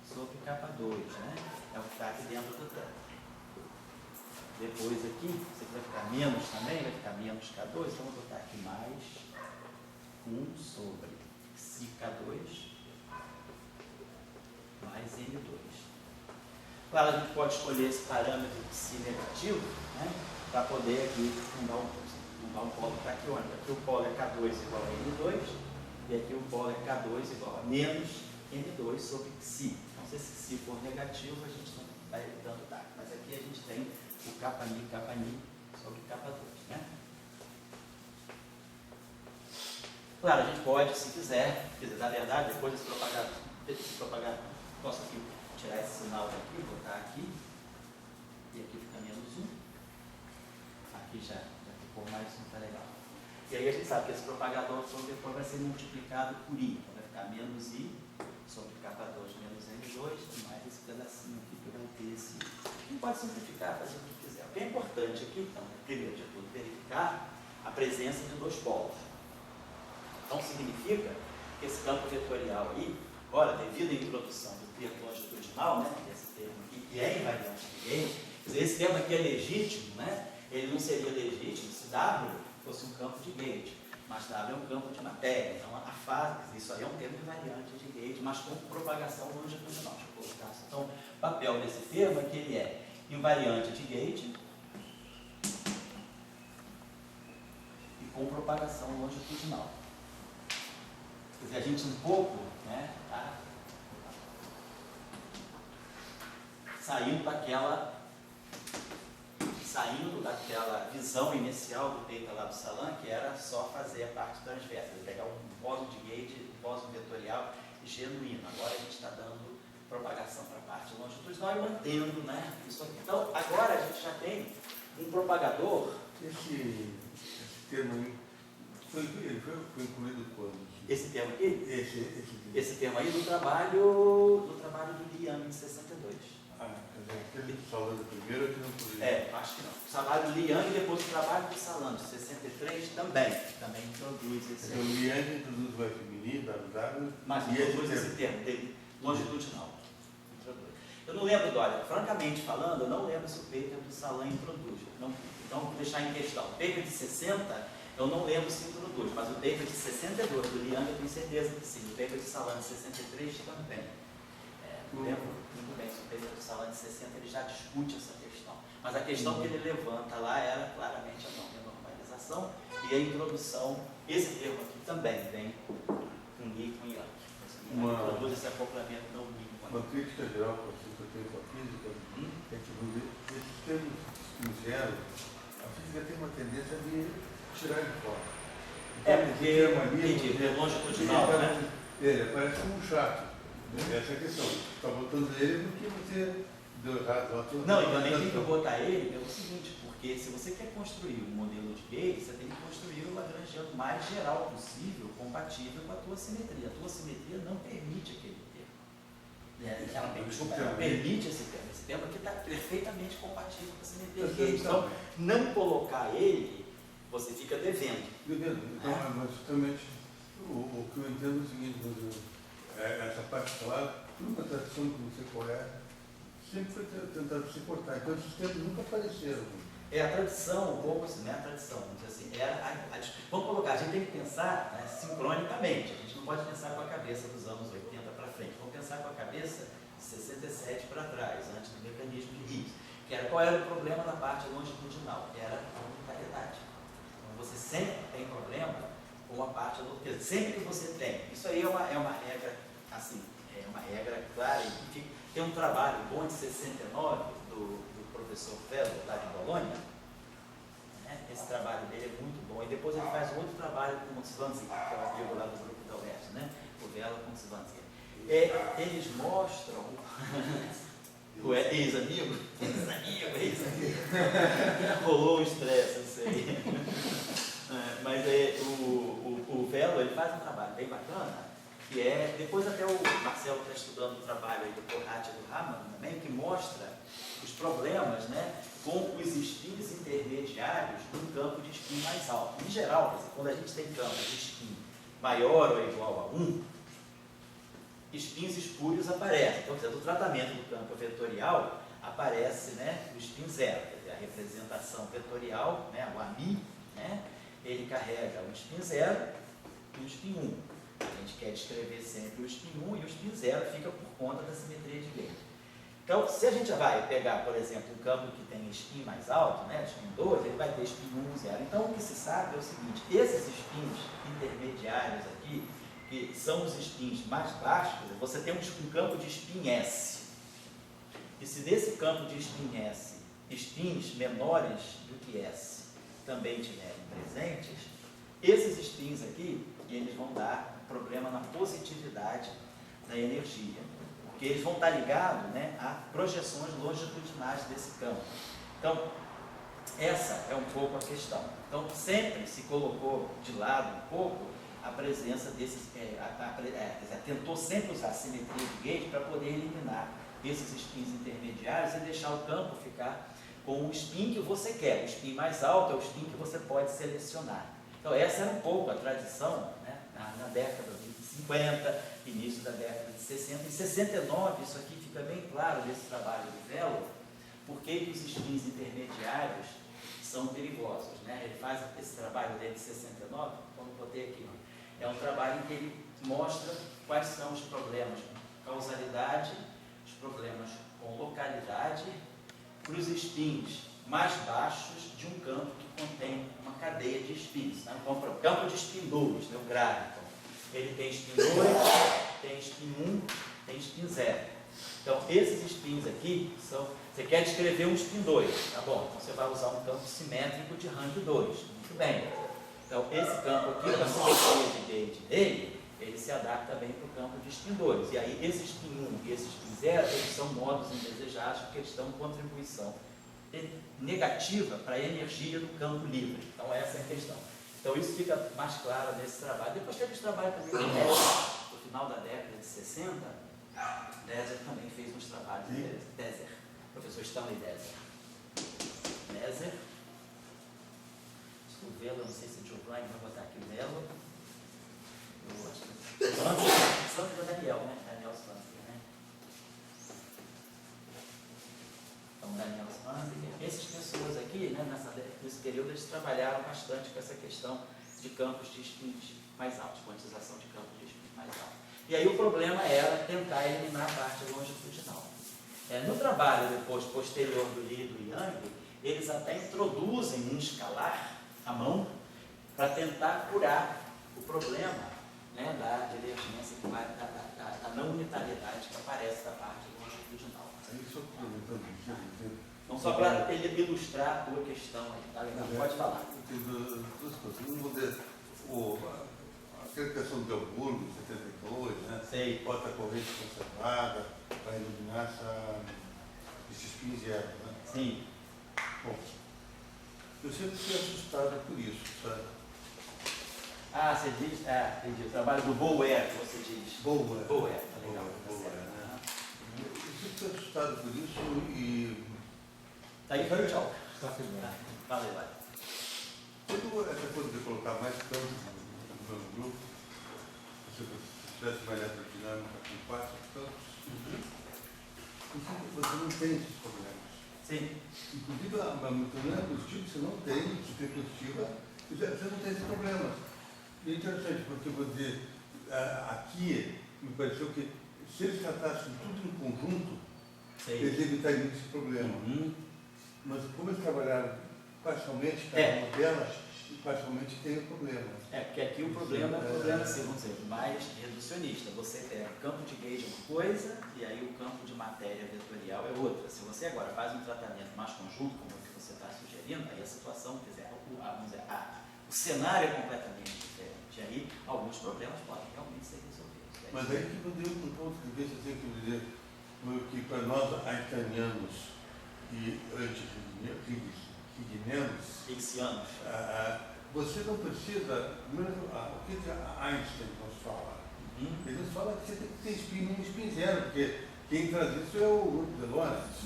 Speaker 1: sobre K2, né? É o que está aqui dentro do tempo. Depois aqui, isso aqui vai ficar menos também, vai ficar menos K2, então vou botar aqui mais 1 sobre si K2 mais N2. Claro, a gente pode escolher esse parâmetro de si negativo, né? Para poder aqui fundar um polo traquiônico. Aqui o polo é K2 igual a N2 e aqui o polo é K2 igual a menos N2 sobre si. Então, se esse si for negativo, a gente não vai dando dado. Mas aqui a gente tem o Kmi sobre K2, né? Claro, a gente pode, se quiser, na verdade, depois desse propagador, posso aqui tirar esse sinal daqui, botar aqui, e aqui fica menos 1. Aqui já ficou mais 1, tá legal. E aí a gente sabe que esse propagador depois vai ser multiplicado por I, então vai ficar menos I sobre K2 menos N2, e mais esse pedacinho aqui que vai ter esse. A gente pode simplificar, fazer o que quiser. O que é importante aqui, então, primeiro de tudo, verificar a presença de dois polos. Então significa que esse campo vetorial aí, ora, devido à introdução do termo longitudinal, né, esse termo aqui, que é invariante de Gauge, quer dizer, esse termo aqui é legítimo, né, ele não seria legítimo se W fosse um campo de Gauge, mas W é um campo de matéria, então a fase, isso aí é um termo invariante de Gauge, mas com propagação longitudinal. Deixa eu colocar assim. Então, o papel desse termo é que ele é invariante de Gauge e com propagação longitudinal. Quer dizer, a gente um pouco, né, tá saindo daquela visão inicial do Peita lá do Salan, que era só fazer a parte transversa, pegar um bóson de gauge, um bóson vetorial genuíno. Agora a gente está dando propagação para a parte longitudinal e mantendo, né, isso aqui. Então, agora a gente já tem um propagador.
Speaker 2: Esse termo aí, ele foi incluído quando?
Speaker 1: Esse termo aqui?
Speaker 2: Esse
Speaker 1: Termo aí do trabalho do Liang, em 62.
Speaker 2: quer dizer, aquele falando primeiro que não podia.
Speaker 1: Acho que não. O trabalho do Liang e depois o trabalho do Salan, de 63, também introduz esse
Speaker 2: O Liang introduz o FMI, WW,
Speaker 1: mas
Speaker 2: e
Speaker 1: introduz esse termo dele, longitudinal. Eu não lembro, olha, francamente falando, eu não lembro se o paper do Salan introduz. Então, vou deixar em questão. O paper de 60, eu não lembro se introduz, mas o paper de 62 do Liang eu tenho certeza que sim. O paper do Salan de 63 também. Não lembro muito bem se o paper do Salan de 60 ele já discute essa questão. Mas a questão que ele levanta lá era claramente a não renormalização e a introdução. Esse termo aqui também vem com Li e com Yang. Introduz esse acoplamento não Li com
Speaker 2: Uma
Speaker 1: Yang.
Speaker 2: crítica geral que eu tenho com a física é que esses termos que vieram, a física tem uma tendência de tirar de fora.
Speaker 1: Porque é longitudinal, né?
Speaker 2: Ele parece um chato. Essa é a questão. Está botando ele porque você deu errado lá.
Speaker 1: Não, e também tem que botar ele pelo seguinte, porque se você quer construir um modelo de gauge, você tem que construir o Lagrangiano mais geral possível, compatível com a tua simetria. A tua simetria não permite aquele termo. Ela permite esse termo. Esse termo aqui está perfeitamente compatível com a simetria de gauge. Então, não colocar ele, você fica devendo.
Speaker 2: Então, mas justamente o que eu entendo é o seguinte, essa parte lá, toda a tradição que você conhece, sempre foi tentado se cortar. Então, esses termos nunca apareceram.
Speaker 1: A tradição, um pouco assim, né? A tradição, vamos dizer assim, vamos colocar, a gente tem que pensar, né, sincronicamente, a gente não pode pensar com a cabeça dos anos 80 para frente, vamos pensar com a cabeça de 67 para trás, antes do mecanismo de Higgs, que era qual era o problema da parte longitudinal, que era a unitariedade. Então, você sempre tem problema com a parte longitudinal, sempre que você tem, isso aí é uma regra, assim, é uma regra clara, e tem um trabalho bom de 69 do professor Fellow, lá de Bolonha, né? Esse trabalho dele é muito bom. E depois ele faz um outro trabalho com o Swansea, que é o amigo lá do grupo da UERJ, né? O Vela com o Swansea. Eles mostram o ex-amigo, rolou um estresse, isso aí. Mas o Vela, ele faz um trabalho bem bacana, que depois até o Marcelo está estudando o trabalho aí do Corrati e do Raman também, que mostra os problemas, né, com os spins intermediários num campo de spin mais alto. Em geral, quando a gente tem campo de spin maior ou igual a 1, spins espúrios aparecem. Então, do tratamento do campo vetorial, aparece, né, o spin zero, quer dizer, a representação vetorial, né, o AMI, né, ele carrega o spin 0 e o spin 1. A gente quer descrever sempre o spin 1 e o spin 0 fica por conta da simetria de gauge. Então, se a gente vai pegar, por exemplo, um campo que tem spin mais alto, né, spin 2, ele vai ter spin 1, 0. Então, o que se sabe é o seguinte, esses spins intermediários aqui, que são os spins mais baixos, você tem um campo de spin S. E se nesse campo de spin S, spins menores do que S também estiverem presentes, esses spins aqui, eles vão dar problema na positividade da energia. Porque eles vão estar ligados, né, a projeções longitudinais desse campo. Então, essa é um pouco a questão. Então, sempre se colocou de lado um pouco a presença desses, tentou sempre usar a simetria de gauge para poder eliminar esses spins intermediários e deixar o campo ficar com o spin que você quer. O spin mais alto é o spin que você pode selecionar. Então, essa era um pouco a tradição, né, na década de 50, início da década de 60. Em 69, isso aqui fica bem claro nesse trabalho do Velo, porque os spins intermediários são perigosos, né? Ele faz esse trabalho dele de 69, como eu botei aqui, é um trabalho em que ele mostra quais são os problemas com causalidade, os problemas com localidade, para os spins mais baixos de um campo que contém uma cadeia de spins, né? O campo de spin 2, né? O gráfico. ele tem spin 2, tem spin 1, tem spin 0. Então, esses spins aqui são... Você quer descrever um spin 2, tá bom? Então, você vai usar um campo simétrico de rank 2. Muito bem. Então, esse campo aqui, com a simetria de gauge dele, ele se adapta bem para o campo de spin 2. E aí, esse spin 1 e esse spin 0, eles são modos indesejados, porque eles dão contribuição negativa para a energia do campo livre. Então, essa é a questão. Então, isso fica mais claro nesse trabalho. Depois teve esse trabalho também do Deser, no final da década de 60. Deser também fez uns trabalhos. Deser, professor Stanley Deser. Deser. Estou vendo, não sei se o Giovanni vai botar aqui o Velo. Eu acho que Sandro é Daniel, né? Daniel Sandro, né? Então, Daniel Sandro. Essas pessoas aqui, né, nesse período, eles trabalharam bastante com essa questão de campos de spins mais altos, quantização de campos de spins mais altos. E aí o problema era tentar eliminar a parte longitudinal. No trabalho depois, posterior do Lee e do Yang, eles até introduzem um escalar à mão para tentar curar o problema, né, da divergência, da não unitariedade que aparece da parte longitudinal. Então, só para ele ilustrar a tua questão aí, tá legal? Pode falar.
Speaker 2: Tem duas coisas. Um, vou dizer, aquela questão do Hamburgo, 72, né?
Speaker 1: Sei.
Speaker 2: Bota a corrente conservada para eliminar esse spin zero, né?
Speaker 1: Sim.
Speaker 2: Bom, eu sempre fiquei assustado por isso, sabe?
Speaker 1: Ah, você diz, entendi, o trabalho do Bower, que você diz.
Speaker 2: Bower.
Speaker 1: Bower, tá legal.
Speaker 2: Bower, né? Eu sempre fiquei assustado por isso e...
Speaker 1: Tá aí, foi tchau.
Speaker 3: Está filmando.
Speaker 1: Fala aí, vai.
Speaker 2: Quando essa coisa de colocar mais campos no meu grupo, se tivesse uma eletrodinâmica com 4 campos, você não tem esses problemas.
Speaker 1: Sim.
Speaker 2: Inclusive, a mecânica positiva você não tem, super positiva, você não tem esses problemas. E é interessante, porque eu vou dizer, aqui me pareceu que se eles tratassem tudo em conjunto, eles evitariam esse problema. Mas como eles trabalharam parcialmente, cada uma delas, parcialmente tem o problema.
Speaker 1: Porque aqui o problema é um problema, assim, vamos dizer, mais reducionista. Você pega o campo de gauge uma coisa, e aí o campo de matéria vetorial é outra. Se você agora faz um tratamento mais conjunto, como o que você está sugerindo, aí a situação, quer dizer, vamos dizer, o cenário é completamente diferente. E aí alguns problemas podem realmente ser resolvidos.
Speaker 2: Mas aí que eu dei um ponto de vista, assim, que eu dizer, que para nós, einsteinianos e
Speaker 1: Higgsianos.
Speaker 2: Você não precisa, mesmo, o que Einstein nos fala? Ele nos fala que você tem que ter spin 1 e spin 0, porque quem traz isso é o grupo de Lorentz.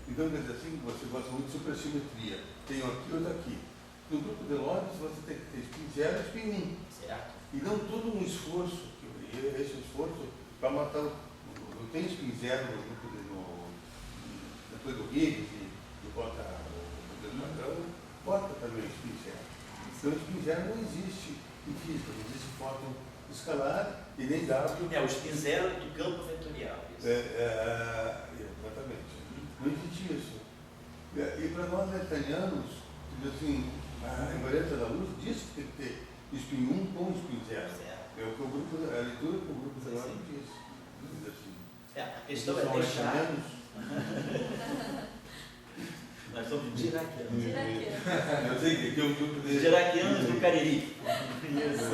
Speaker 2: Então, quer dizer assim, você gosta muito de supersimetria. Tem um aqui e outro aqui. No grupo de Lorentz, você tem que ter spin 0 e spin 1.
Speaker 1: Certo.
Speaker 2: E não todo um esforço, esse esforço para matar eu tenho spin 0 no grupo depois do Higgs e bota o padrão, bota também spin 0. Então, o spin 0 não existe em física, não existe fóton escalar e nem W.
Speaker 1: O spin 0 de campo vetorial.
Speaker 2: Exatamente. Não existe isso. E para nós italianos, assim, a invariância da luz diz que tem que ter spin 1 com spin 0. É o que a leitura que o grupo Zelano diz. Assim.
Speaker 1: A questão é deixar... Nós somos diraquianos.
Speaker 2: Eu sei que é um grupo de...
Speaker 1: Diraquianos do Cariri. Isso.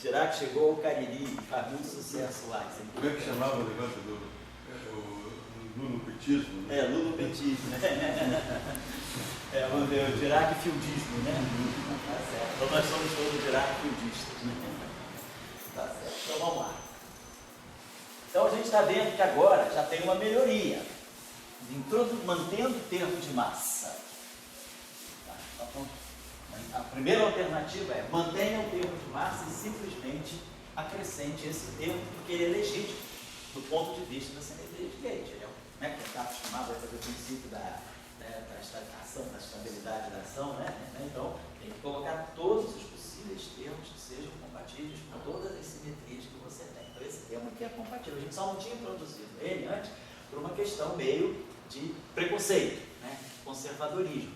Speaker 1: Dirac chegou ao Cariri, faz muito sucesso lá.
Speaker 2: Como é que chamava o negócio do lulopetismo? Né?
Speaker 1: Lulopetismo. Vamos ver, o Dirac-fieldismo, né? Tá certo. Então nós somos todos Dirac-fieldistas. Tá certo. Então vamos lá. Então a gente está vendo que agora já tem uma melhoria. Mantendo o termo de massa. Tá? Então, a primeira alternativa é mantenha o termo de massa e simplesmente acrescente esse termo, porque ele é legítimo do ponto de vista da simetria de gauge. Ele que está acostumado a fazer o princípio da estabilidade da ação, né? Então, tem que colocar todos os possíveis termos que sejam compatíveis com todas as simetrias que você tem. Então, esse termo aqui é compatível. A gente só não tinha introduzido ele antes por uma questão meio de preconceito, né? Conservadorismo.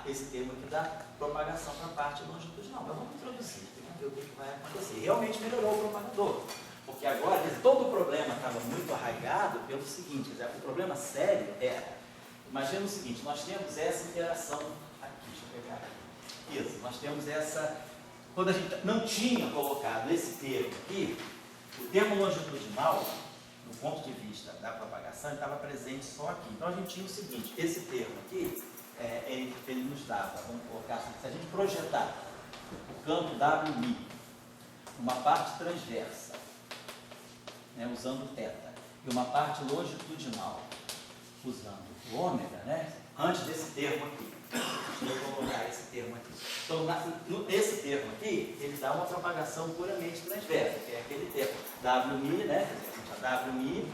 Speaker 1: Esse termo aqui dá propagação para a parte longitudinal, mas vamos introduzir. ver o que vai acontecer. Realmente melhorou o propagador, porque agora, quer dizer, todo o problema estava muito arraigado pelo seguinte, quer dizer, o problema sério era, imagina o seguinte, nós temos essa interação aqui, deixa eu pegar aqui, isso, nós temos essa, quando a gente não tinha colocado esse termo aqui, o termo longitudinal, do ponto de vista da propagação, estava presente só aqui. Então a gente tinha o seguinte, esse termo aqui, ele nos dava, vamos colocar assim, se a gente projetar o campo WI, uma parte transversa, né, usando θ, e uma parte longitudinal, usando o ômega, né, antes desse termo aqui. Deixa eu colocar esse termo aqui. Então, nesse termo aqui, ele dá uma propagação puramente transversa, que é aquele termo WI, né? A WI,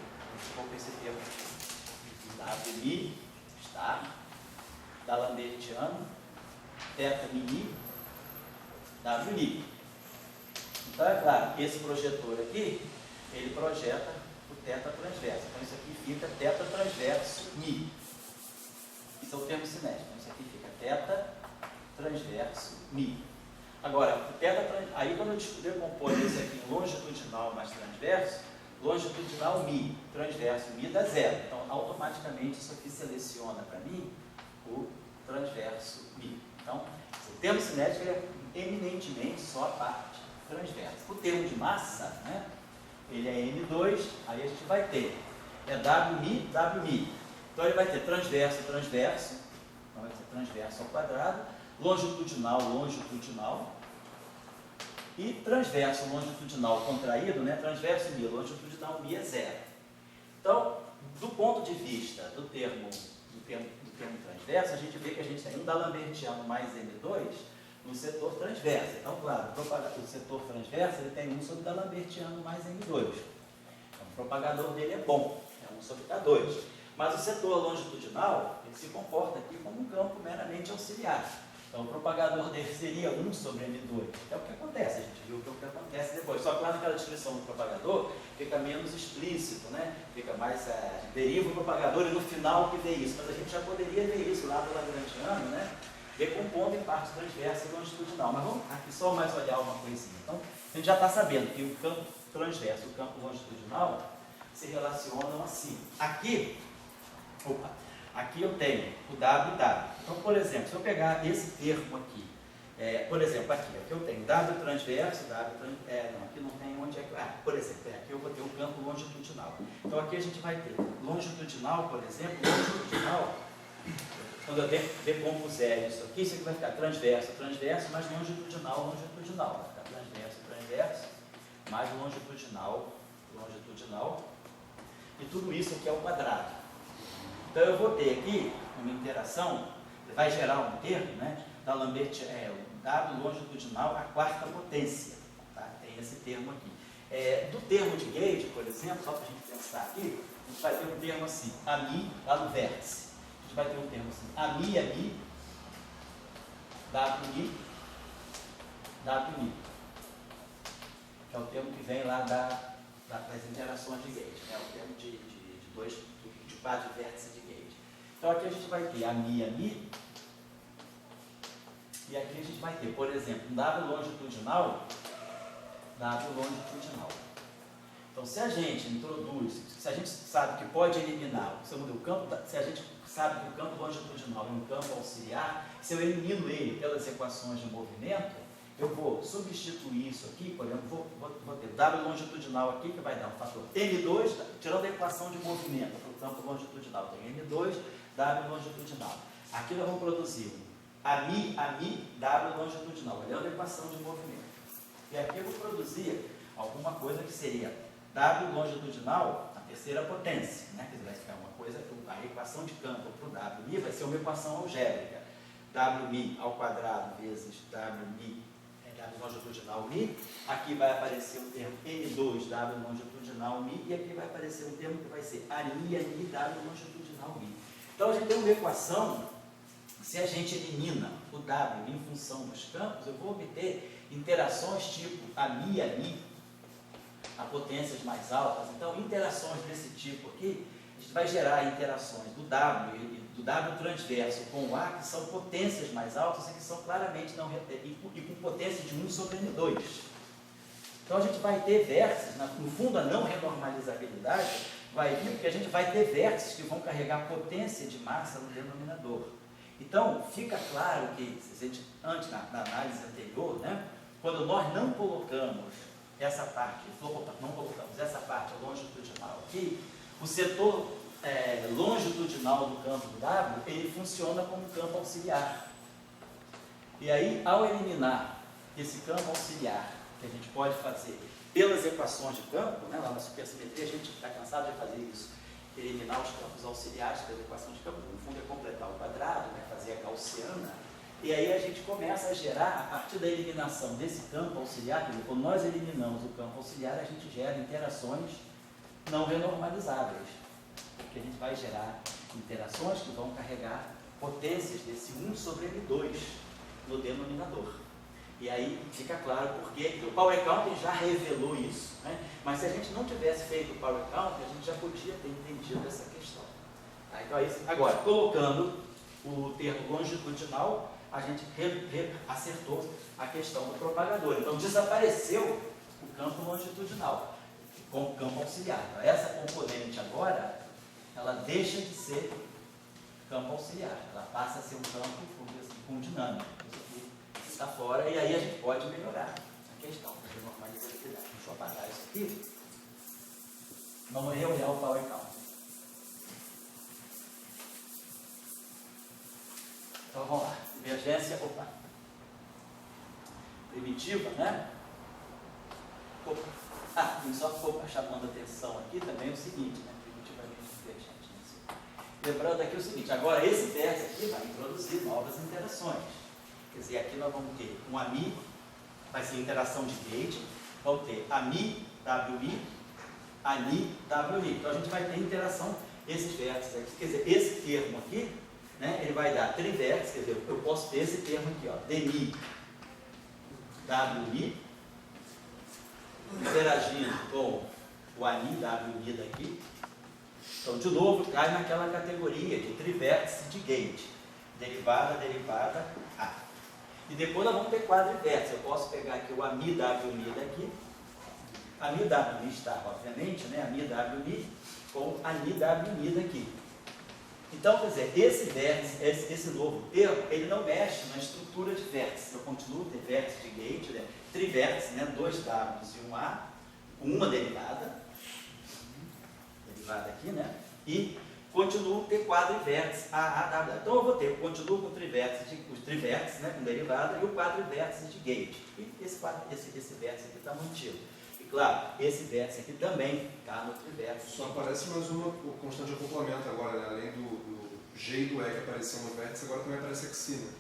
Speaker 1: vou pôr esse termo aqui. WI está, da Lambertiano, θMI, WI. Então, é claro, esse projetor aqui, ele projeta o θ transverso. Então, isso aqui fica θ transverso Mi. Isso é o termo cinético. Então, isso aqui fica θ transverso Mi. Agora, o θ, aí quando eu decompor isso aqui em longitudinal mais transverso, longitudinal Mi, transverso Mi dá zero. Então, automaticamente, isso aqui seleciona para mim o transverso Mi. Então, o termo cinético é eminentemente só a parte transversa. O termo de massa, né, ele é M2, aí a gente vai ter, é WMi, WMi. Então, ele vai ter transverso, transverso, então vai ter transverso ao quadrado, longitudinal, longitudinal, e transverso, longitudinal contraído, né? Transverso Mi, longitudinal Mi é zero. Então, do ponto de vista do termo transverso, a gente vê que a gente tem um D'Alembertiano mais M2 no setor transverso. Então, claro, o setor transverso ele tem 1 sobre D'Alembertiano mais M2. Então, o propagador dele é bom, é 1 sobre K2. Mas o setor longitudinal, ele se comporta aqui como um campo meramente auxiliar. Então, o propagador dele seria 1 sobre M2. É o que acontece, a gente viu que é o que acontece depois. Só que lá naquela descrição do propagador, fica menos explícito, né? Fica mais, deriva o propagador e no final que vê isso. Mas a gente já poderia ver isso lá do Lagrangiano, né? Decompondo em parte transversa e longitudinal. Mas vamos aqui só mais olhar uma coisinha. Então, a gente já está sabendo que o campo transverso e o campo longitudinal se relacionam assim. Aqui eu tenho o W. Então, por exemplo, se eu pegar esse termo aqui, por exemplo, aqui eu tenho W transverso, não, aqui não tem onde é que... por exemplo, aqui eu vou ter o campo longitudinal. Então, aqui a gente vai ter longitudinal, por exemplo, longitudinal, quando eu decompuser isso aqui vai ficar transverso, transverso, mais longitudinal, longitudinal. Vai ficar transverso, transverso, mais longitudinal, longitudinal, e tudo isso aqui é o quadrado. Então, eu vou ter aqui uma interação, vai gerar um termo, né, da Lambertiano, o W longitudinal à quarta potência. Tá? Tem esse termo aqui. Do termo de Gauge, por exemplo, só para a gente pensar aqui, a gente vai ter um termo assim, AMI, lá no vértice. A gente vai ter um termo assim, AMI, AMI, WI, WI. Que é o termo que vem lá das interações de Gauge, né? O termo de quadro de vértice de Gauge. Então aqui a gente vai ter AMI, AMI, e aqui a gente vai ter, por exemplo, um W longitudinal, W longitudinal. Então, se a gente introduz, se a gente sabe que pode eliminar, se a gente sabe que o campo longitudinal é um campo auxiliar, se eu elimino ele pelas equações de movimento, eu vou substituir isso aqui, por exemplo, vou ter W longitudinal aqui, que vai dar um fator M2, tirando a equação de movimento, para o campo longitudinal, tem M2, W longitudinal. Aqui nós vamos produzir AMI, W longitudinal, olhando a equação de movimento. E aqui eu vou produzir alguma coisa que seria W longitudinal, a terceira potência, né? Que vai ficar uma coisa, a equação de campo para o WI vai ser uma equação algébrica. WI ao quadrado vezes WI, W longitudinal Mi, aqui vai aparecer o termo M2, W longitudinal Mi, e aqui vai aparecer um termo que vai ser AMI, W longitudinal Mi. Então a gente tem uma equação, se a gente elimina o W em função dos campos, eu vou obter interações tipo AMI, a potências mais altas. Então, interações desse tipo aqui, a gente vai gerar interações do W do W transverso com o A, que são potências mais altas e que são claramente não, e com potência de 1 sobre N2. Então a gente vai ter vértices, no fundo a não renormalizabilidade vai vir porque a gente vai ter vértices que vão carregar potência de massa no denominador. Então fica claro que, antes na análise anterior, né, quando nós não colocamos essa parte, essa parte longitudinal aqui, o setor longitudinal do campo do W, ele funciona como um campo auxiliar. E aí, ao eliminar esse campo auxiliar, que a gente pode fazer pelas equações de campo, né, lá na supersimetria a gente está cansado de fazer isso, eliminar os campos auxiliares pelas equações de campo, no fundo é completar o quadrado, né, fazer a gaussiana, e aí a gente começa a gerar, a partir da eliminação desse campo auxiliar, quer dizer, quando nós eliminamos o campo auxiliar, a gente gera interações não renormalizáveis, porque a gente vai gerar interações que vão carregar potências desse 1 sobre N2 no denominador. E aí fica claro porque o Power Counting já revelou isso, né? Mas se a gente não tivesse feito o Power Counting, a gente já podia ter entendido essa questão. Tá? Então é isso. Agora, colocando o termo longitudinal, a gente acertou a questão do propagador. Então desapareceu o campo longitudinal com o campo auxiliar. Então, essa componente agora, ela deixa de ser campo auxiliar, ela passa a ser um campo com dinâmica. Está fora, e aí a gente pode melhorar a questão da normalizabilidade. Deixa eu apagar isso aqui. Vamos reolhar o Power Count. Então vamos lá. Divergência, primitiva, né? E só chamando a atenção aqui também é o seguinte, né? Primitivamente divergente. Né? Lembrando aqui o seguinte, agora esse teste aqui vai introduzir novas interações. Quer dizer, aqui nós vamos ter um AMI, vai ser interação de gate, vamos ter AMI, WI, ANI, WI. Então a gente vai ter interação, esses vértices aqui. Quer dizer, esse termo aqui, né, ele vai dar trivértice, quer dizer, eu posso ter esse termo aqui, ó, DNI, WI, interagindo com o ANI, WI daqui. Então, de novo, cai naquela categoria de trivértice de gate. Derivada, derivada, A. E depois nós vamos ter quadrivértice. Eu posso pegar aqui o AMI WI daqui. AMI WI está, obviamente, né? AMI WI com ANI WI daqui. Então, quer dizer, esse vértice, esse novo termo, ele não mexe na estrutura de vértice. Eu continuo a ter vértice de gate, né? Trivértice, né? 2 Ws e um A, com uma derivada. Derivada aqui, né? E continuo a ter quadrivértice AAW. Então eu vou ter, continuo com os trivértices, né, com derivada, e o quadrivértice de gate. E esse vértice aqui está mantido. E claro, esse vértice aqui também está no trivértice.
Speaker 3: Só aparece mais uma constante de acoplamento agora, né? Além do G e do E que apareceu no vértice, agora também aparece a Xi, né?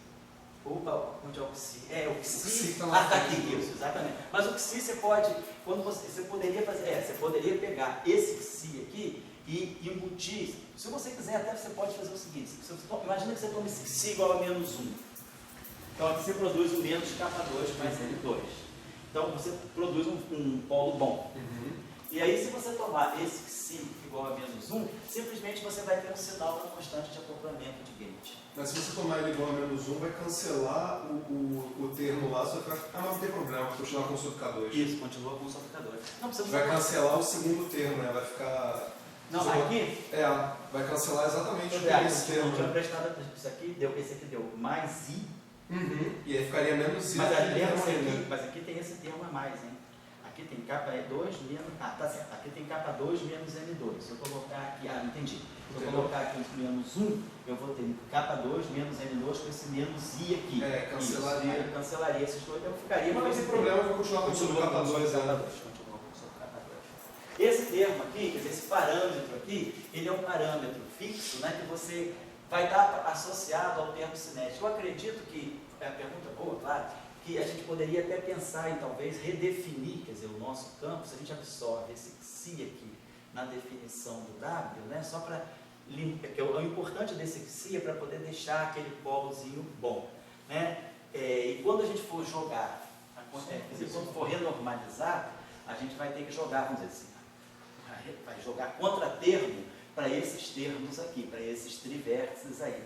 Speaker 1: Opa, onde é o Xi? O Xi
Speaker 3: está lá.
Speaker 1: Está aqui, isso, exatamente. Mas o Xi você pode, você poderia fazer, você poderia pegar esse Xi aqui e embutir. Se você quiser, até você pode fazer o seguinte, imagina que você toma esse Xi igual a menos 1. Então aqui você produz o menos K2 mais N2. Então você produz um polo bom. E aí se você tomar esse Xi igual a menos 1, simplesmente você vai ter um sinal da constante de acoplamento de gate.
Speaker 3: Mas se você tomar ele igual a menos 1, vai cancelar o termo lá, só que vai ficar, mas não tem problema, vai continuar com o sub K2.
Speaker 1: Isso, continua com o sub K2. Não precisa
Speaker 3: vai cancelar o segundo termo, né? Vai ficar...
Speaker 1: Não, aqui...
Speaker 3: vai cancelar exatamente
Speaker 1: esse termo. Não tinha prestado atenção. Esse aqui deu mais I.
Speaker 3: E aí ficaria menos I.
Speaker 1: Mas aqui tem esse termo a mais, hein? Aqui tem K2 menos... tá certo. Aqui tem K2 menos N2. Se eu colocar aqui... entendi. Se eu colocar aqui menos 1, eu vou ter K2 menos N2 com esse menos I aqui.
Speaker 3: Cancelaria.
Speaker 1: Isso, cancelaria esses dois, eu ficaria...
Speaker 3: Mas não tem problema, eu vou continuar com o sub K2.
Speaker 1: Esse termo aqui, quer dizer, esse parâmetro aqui, ele é um parâmetro fixo, né, que você vai estar associado ao termo cinético. Eu acredito que, é uma pergunta boa, claro, que a gente poderia até pensar em talvez redefinir, quer dizer, o nosso campo, se a gente absorve esse Xi aqui na definição do W, né, só para limpar, que o importante desse Xi é para poder deixar aquele polozinho bom, né, e quando a gente for jogar, quer dizer, quando for renormalizar, a gente vai ter que jogar, vamos dizer assim, vai jogar contratermo para esses termos aqui, para esses trivértices aí.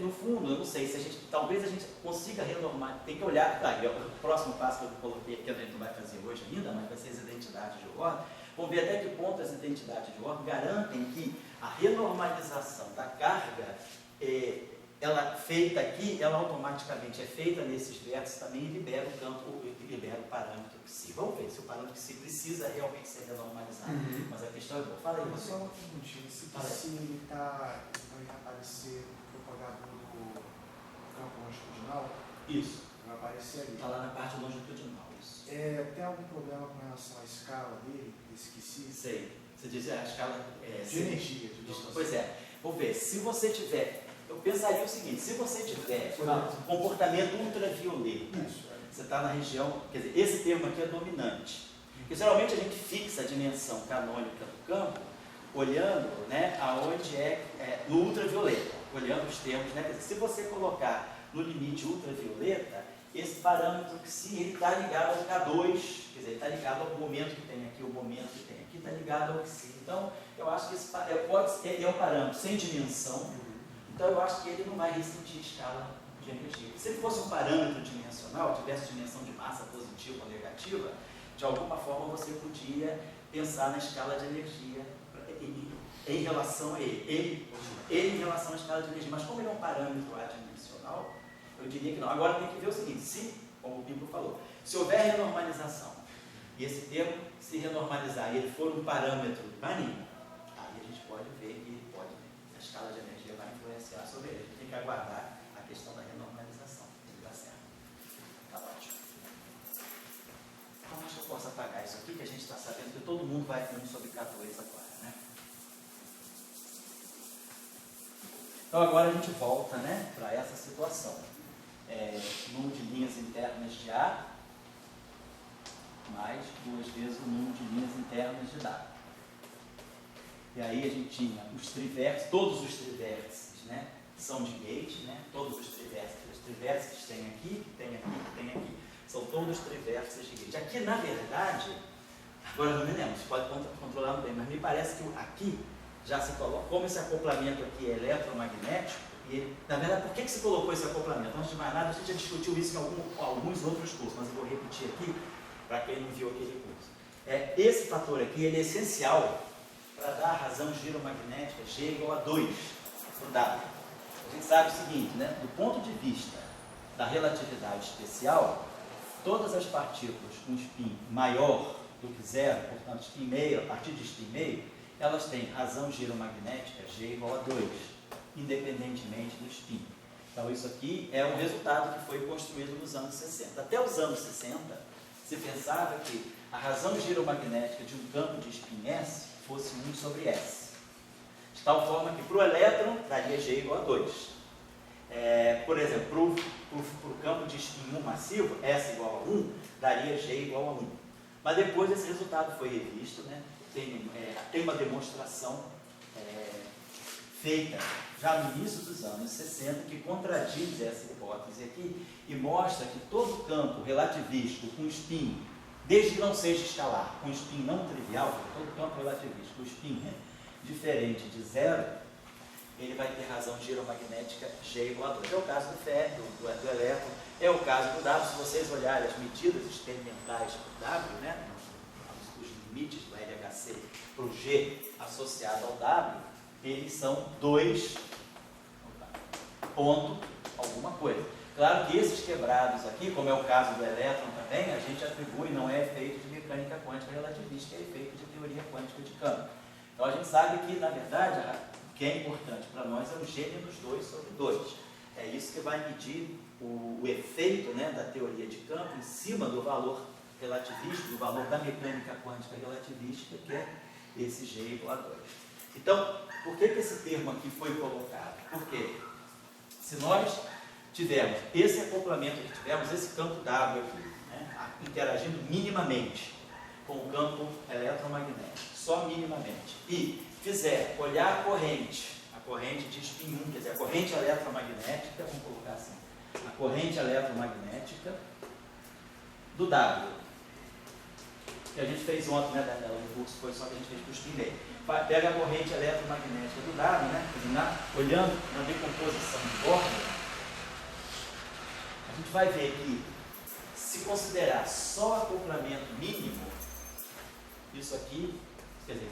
Speaker 1: No fundo, eu não sei se talvez a gente consiga renormar, tem que olhar, o próximo passo que eu coloquei aqui, a gente não vai fazer hoje ainda, mas vai ser as identidades de ordem. Vamos ver até que ponto as identidades de ordem garantem que a renormalização da carga, ela feita aqui, ela automaticamente é feita nesses vértices também e libera o campo, libera o parâmetro psi. Vamos ver se o parâmetro psi precisa realmente ser renormalizado. Mas a questão é boa. Fala aí, você.
Speaker 4: Só uma perguntinha, esse psi ele vai aparecer propagado no campo longitudinal?
Speaker 1: Isso.
Speaker 4: Vai aparecer ali.
Speaker 1: Está lá na parte longitudinal, isso.
Speaker 4: Tem algum problema com relação à escala dele, desse psi?
Speaker 1: Sei. Você diz a escala
Speaker 4: de energia.
Speaker 1: Pois é. Vamos ver. Se você tiver... Eu pensaria o seguinte, se você tiver comportamento ultravioleta, você está na região, quer dizer, esse termo aqui é dominante. Porque geralmente a gente fixa a dimensão canônica do campo olhando, né, aonde no ultravioleta, olhando os termos, né? Quer dizer, se você colocar no limite ultravioleta, esse parâmetro psi, ele está ligado ao K2, quer dizer, ele está ligado ao momento que tem aqui, o momento que tem aqui está ligado ao psi. Então, eu acho que ele é um parâmetro sem dimensão. Então, eu acho que ele não vai ressentir escala de energia. Se ele fosse um parâmetro dimensional, tivesse dimensão de massa positiva ou negativa, de alguma forma você podia pensar na escala de energia em relação a ele em relação à escala de energia. Mas como ele é um parâmetro adimensional, eu diria que não. Agora tem que ver o seguinte, se, como o Pipo falou, se houver renormalização, e esse termo se renormalizar e ele for um parâmetro marinho, aí a gente pode ver que a escala de energia vai influenciar sobre ele. A gente tem que aguardar a questão da renormalização. Ele está certo. Tá ótimo. Então, acho que eu posso apagar isso aqui, que a gente está sabendo que todo mundo vai falando sobre K2 agora, né? Então, agora a gente volta, né, para essa situação. Número de linhas internas de A, mais 2 vezes o número de linhas internas de W. E aí a gente tinha os trivértices, todos os trivértices, né, são de gauge, né, todos os trivértices tem aqui, tem aqui, tem aqui, são todos trivértices de gauge. Aqui, na verdade, agora eu não me lembro, você pode controlar bem, mas me parece que aqui já se coloca, como esse acoplamento aqui é eletromagnético, e, na verdade, por que se colocou esse acoplamento? Antes de mais nada, a gente já discutiu isso em alguns outros cursos, mas eu vou repetir aqui, para quem não viu aquele curso. Esse fator aqui, ele é essencial para dar a razão giromagnética G igual a 2 para o W. A gente sabe o seguinte, né? Do ponto de vista da relatividade especial, todas as partículas com spin maior do que zero, portanto spin meio, a partir de spin meio, elas têm razão giromagnética G igual a 2, independentemente do spin. Então isso aqui é um resultado que foi construído nos anos 60. Até os anos 60, se pensava que a razão giromagnética de um campo de spin S fosse 1 sobre S. De tal forma que para o elétron daria G igual a 2. Por exemplo, para o campo de spin 1 massivo, S igual a 1, daria G igual a 1. Mas depois esse resultado foi revisto, né? Tem uma demonstração feita já no início dos anos 60 que contradiz essa hipótese aqui e mostra que todo campo relativístico com spin, desde que não seja escalar, com spin não trivial, todo campo relativístico com spin diferente de zero, ele vai ter razão giromagnética G igual a 2. É o caso do ferro, do elétron, é o caso do W. Se vocês olharem as medidas experimentais do W, né, os limites do LHC para o G associado ao W, eles são 2 ponto alguma coisa. Claro que esses quebrados aqui, como é o caso do elétron também, a gente atribui, não é efeito de mecânica quântica relativística, é efeito de teoria quântica de campo. Então a gente sabe que, na verdade, o que é importante para nós é o G menos 2 sobre 2. É isso que vai medir o efeito, né, da teoria de campo em cima do valor relativístico, do valor da mecânica quântica relativística, que é esse G igual a 2. Então, por que esse termo aqui foi colocado? Porque se nós tivermos esse acoplamento, tivemos esse campo W aqui, né, interagindo minimamente com o campo eletromagnético, só minimamente, e olhar a corrente de spin 1, quer dizer, a corrente eletromagnética, vamos colocar assim, a corrente eletromagnética do W. que a gente fez ontem, né, Daniela? O curso foi só que a gente fez para o spin. Pega a corrente eletromagnética do dado, né? Olhando na decomposição de borda, a gente vai ver que, se considerar só acoplamento mínimo, isso aqui, quer dizer,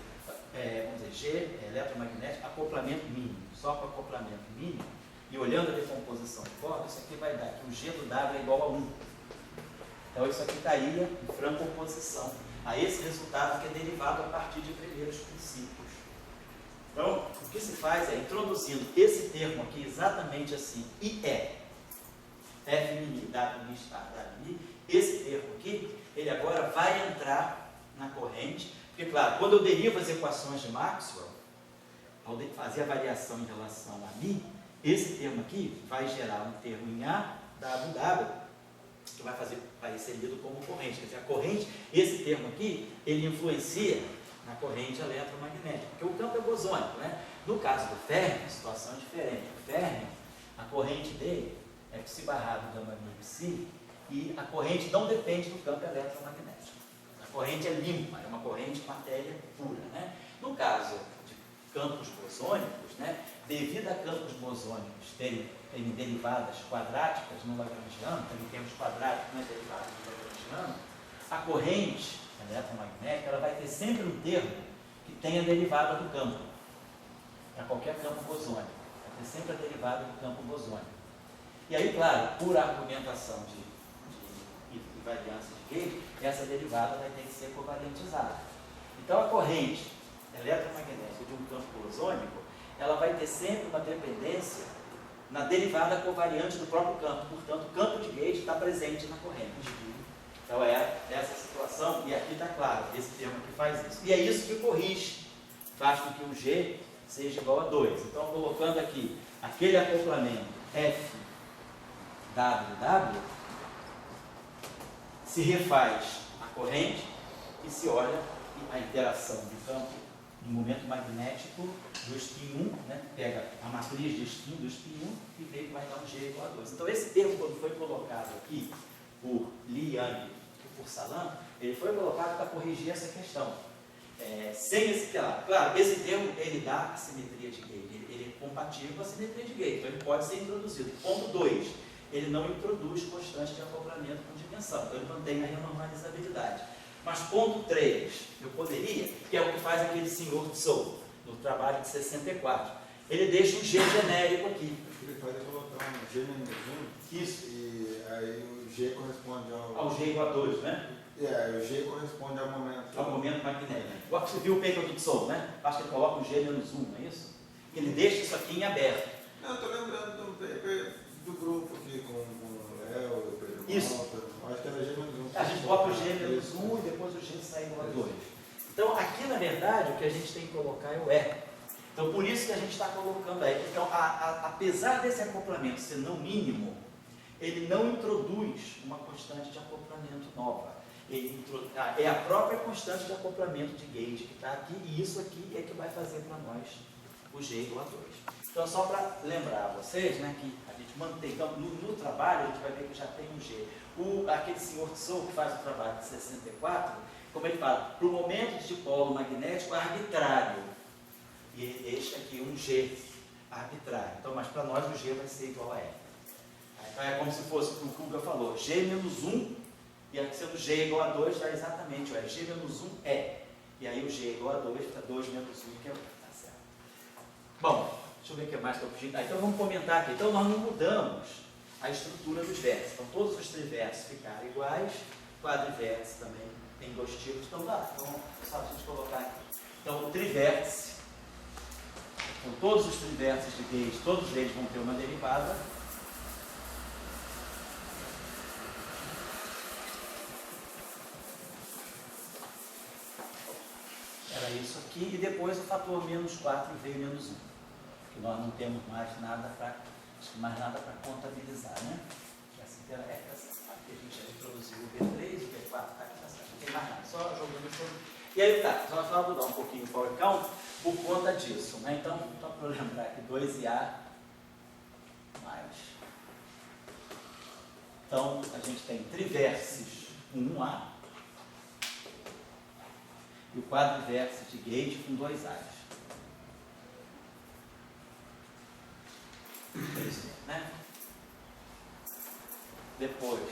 Speaker 1: vamos dizer, G é eletromagnético, acoplamento mínimo, só com acoplamento mínimo, e olhando a decomposição de borda, isso aqui vai dar que o G do W é igual a 1. Então isso aqui estaria em franca oposição a esse resultado que é derivado a partir de primeiros princípios. Então, o que se faz é, introduzindo esse termo aqui exatamente assim, IE, F mini, W mini, W mini, esse termo aqui, ele agora vai entrar na corrente, porque, claro, quando eu derivo as equações de Maxwell, ao fazer a variação em relação a μ, esse termo aqui vai gerar um termo em A, W, que vai ser lido como corrente. Quer dizer, a corrente, esse termo aqui, ele influencia na corrente eletromagnética, porque o campo é bosônico, né? No caso do férmio, a situação é diferente. O férmio, a corrente dele é psi barrado gama μ psi, e a corrente não depende do campo eletromagnético. A corrente é limpa, é uma corrente de matéria pura, né? No caso de campos bosônicos, né, devido a campos bosônicos terem derivadas quadráticas no lagrangiano, também temos quadráticos derivados no lagrangiano, a corrente eletromagnética ela vai ter sempre um termo que tenha derivada do campo, para qualquer campo bosônico, vai ter sempre a derivada do campo bosônico. E aí, claro, por argumentação de invariância de Gauge, essa derivada vai ter que ser covalentizada. Então, a corrente eletromagnética de um campo bosônico, ela vai ter sempre uma dependência na derivada covariante do próprio campo. Portanto, o campo de Gauge está presente na corrente. Então, é essa situação, e aqui está claro, esse termo aqui faz isso. E é isso que corrige, faz com que o G seja igual a 2. Então, colocando aqui aquele acoplamento F, W, se refaz a corrente e se olha a interação do campo no momento magnético do spin 1, né? Pega a matriz de spin do spin 1 e vê que vai dar um G igual a 2. Então, esse termo, quando foi colocado aqui por Li Yang e por Salam, ele foi colocado para corrigir essa questão. Sem esse, claro, esse termo ele dá a simetria de Gauge, ele é compatível com a simetria de Gauge, então ele pode ser introduzido. Ponto 2, ele não introduz constante de acoplamento com dimensão, então ele mantém a renormalizabilidade. Mas ponto 3, eu poderia, que é o que faz aquele senhor Tsou, no trabalho de 64, ele deixa um G genérico aqui.
Speaker 5: O que ele faz é colocar um G menos 1.
Speaker 1: Isso.
Speaker 5: E aí o G corresponde
Speaker 1: ao G igual a 2, né?
Speaker 5: O G corresponde ao momento
Speaker 1: magnético. Você viu o paper do Tsou, né? Acho que ele coloca um G menos 1, não é isso? Ele deixa isso aqui em aberto.
Speaker 5: Não, eu estou lembrando do paper do grupo aqui com o Léo, o Pedro
Speaker 1: Isso.
Speaker 5: Malta. Acho que era G menos 1.
Speaker 1: A gente bota o G menos 1 e depois o G sai igual a 2. Então, aqui, na verdade, o que a gente tem que colocar é o E. Então, por isso que a gente está colocando aí. Então, apesar desse acoplamento ser não mínimo, ele não introduz uma constante de acoplamento nova. É a própria constante de acoplamento de Gauge que está aqui, e isso aqui é que vai fazer para nós o G igual a 2. Então, só para lembrar a vocês, né, que a gente mantém. Então, no trabalho, a gente vai ver que já tem um G. Aquele senhor Tsou que faz o trabalho de 64, como ele fala, para o momento de dipolo magnético arbitrário. E ele deixa aqui um G arbitrário. Então, mas para nós o G vai ser igual a E. Então, é como se fosse o que o Kuga falou, G menos 1, e aqui sendo G igual a 2, dá exatamente o E. G menos 1 é. E aí o G igual a 2, para 2 menos 1, que é o E. Tá certo. Bom, deixa eu ver o que mais estou fugindo. Então, vamos comentar aqui. Então, nós não mudamos a estrutura dos vértices. Então, todos os trivértices ficaram iguais, quadrivértice também tem 2 tipos. Então, só a gente colocar aqui. Então, o trivértice, então, todos os trivértices de Gauge, todos eles vão ter uma derivada. Era isso aqui, e depois o fator menos 4 veio menos 1. Que nós não temos mais nada para contabilizar, né? Essa aqui a gente já introduziu o B3, o B4 está aqui, não tem mais nada, só jogando sobre. E aí tá, nós vamos mudar um pouquinho o power count por conta disso, né? Então, só para lembrar aqui, 2IA mais. Então, a gente tem trivértices 1A e o quadrivértice de gauge com 2 A's. Isso, né? Depois,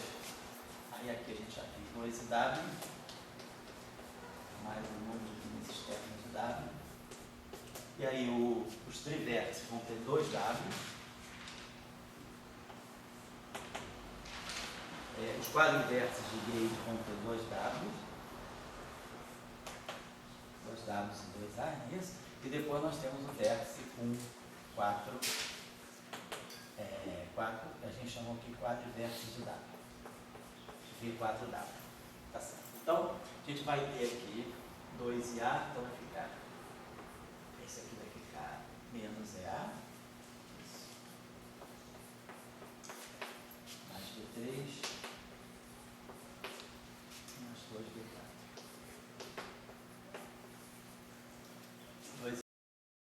Speaker 1: aí aqui a gente já tem 2W, mais o número de linhas externas de W. E aí os trivértices vão ter 2W. Os quadrivértices de gauge vão ter 2W. 2Ws e 2A, não é isso? E depois nós temos o vértice com 4, a gente chamou aqui quadrivértice de W. V4W. Tá certo. Então, a gente vai ter aqui 2IA, então vai ficar, esse aqui vai ficar menos EA.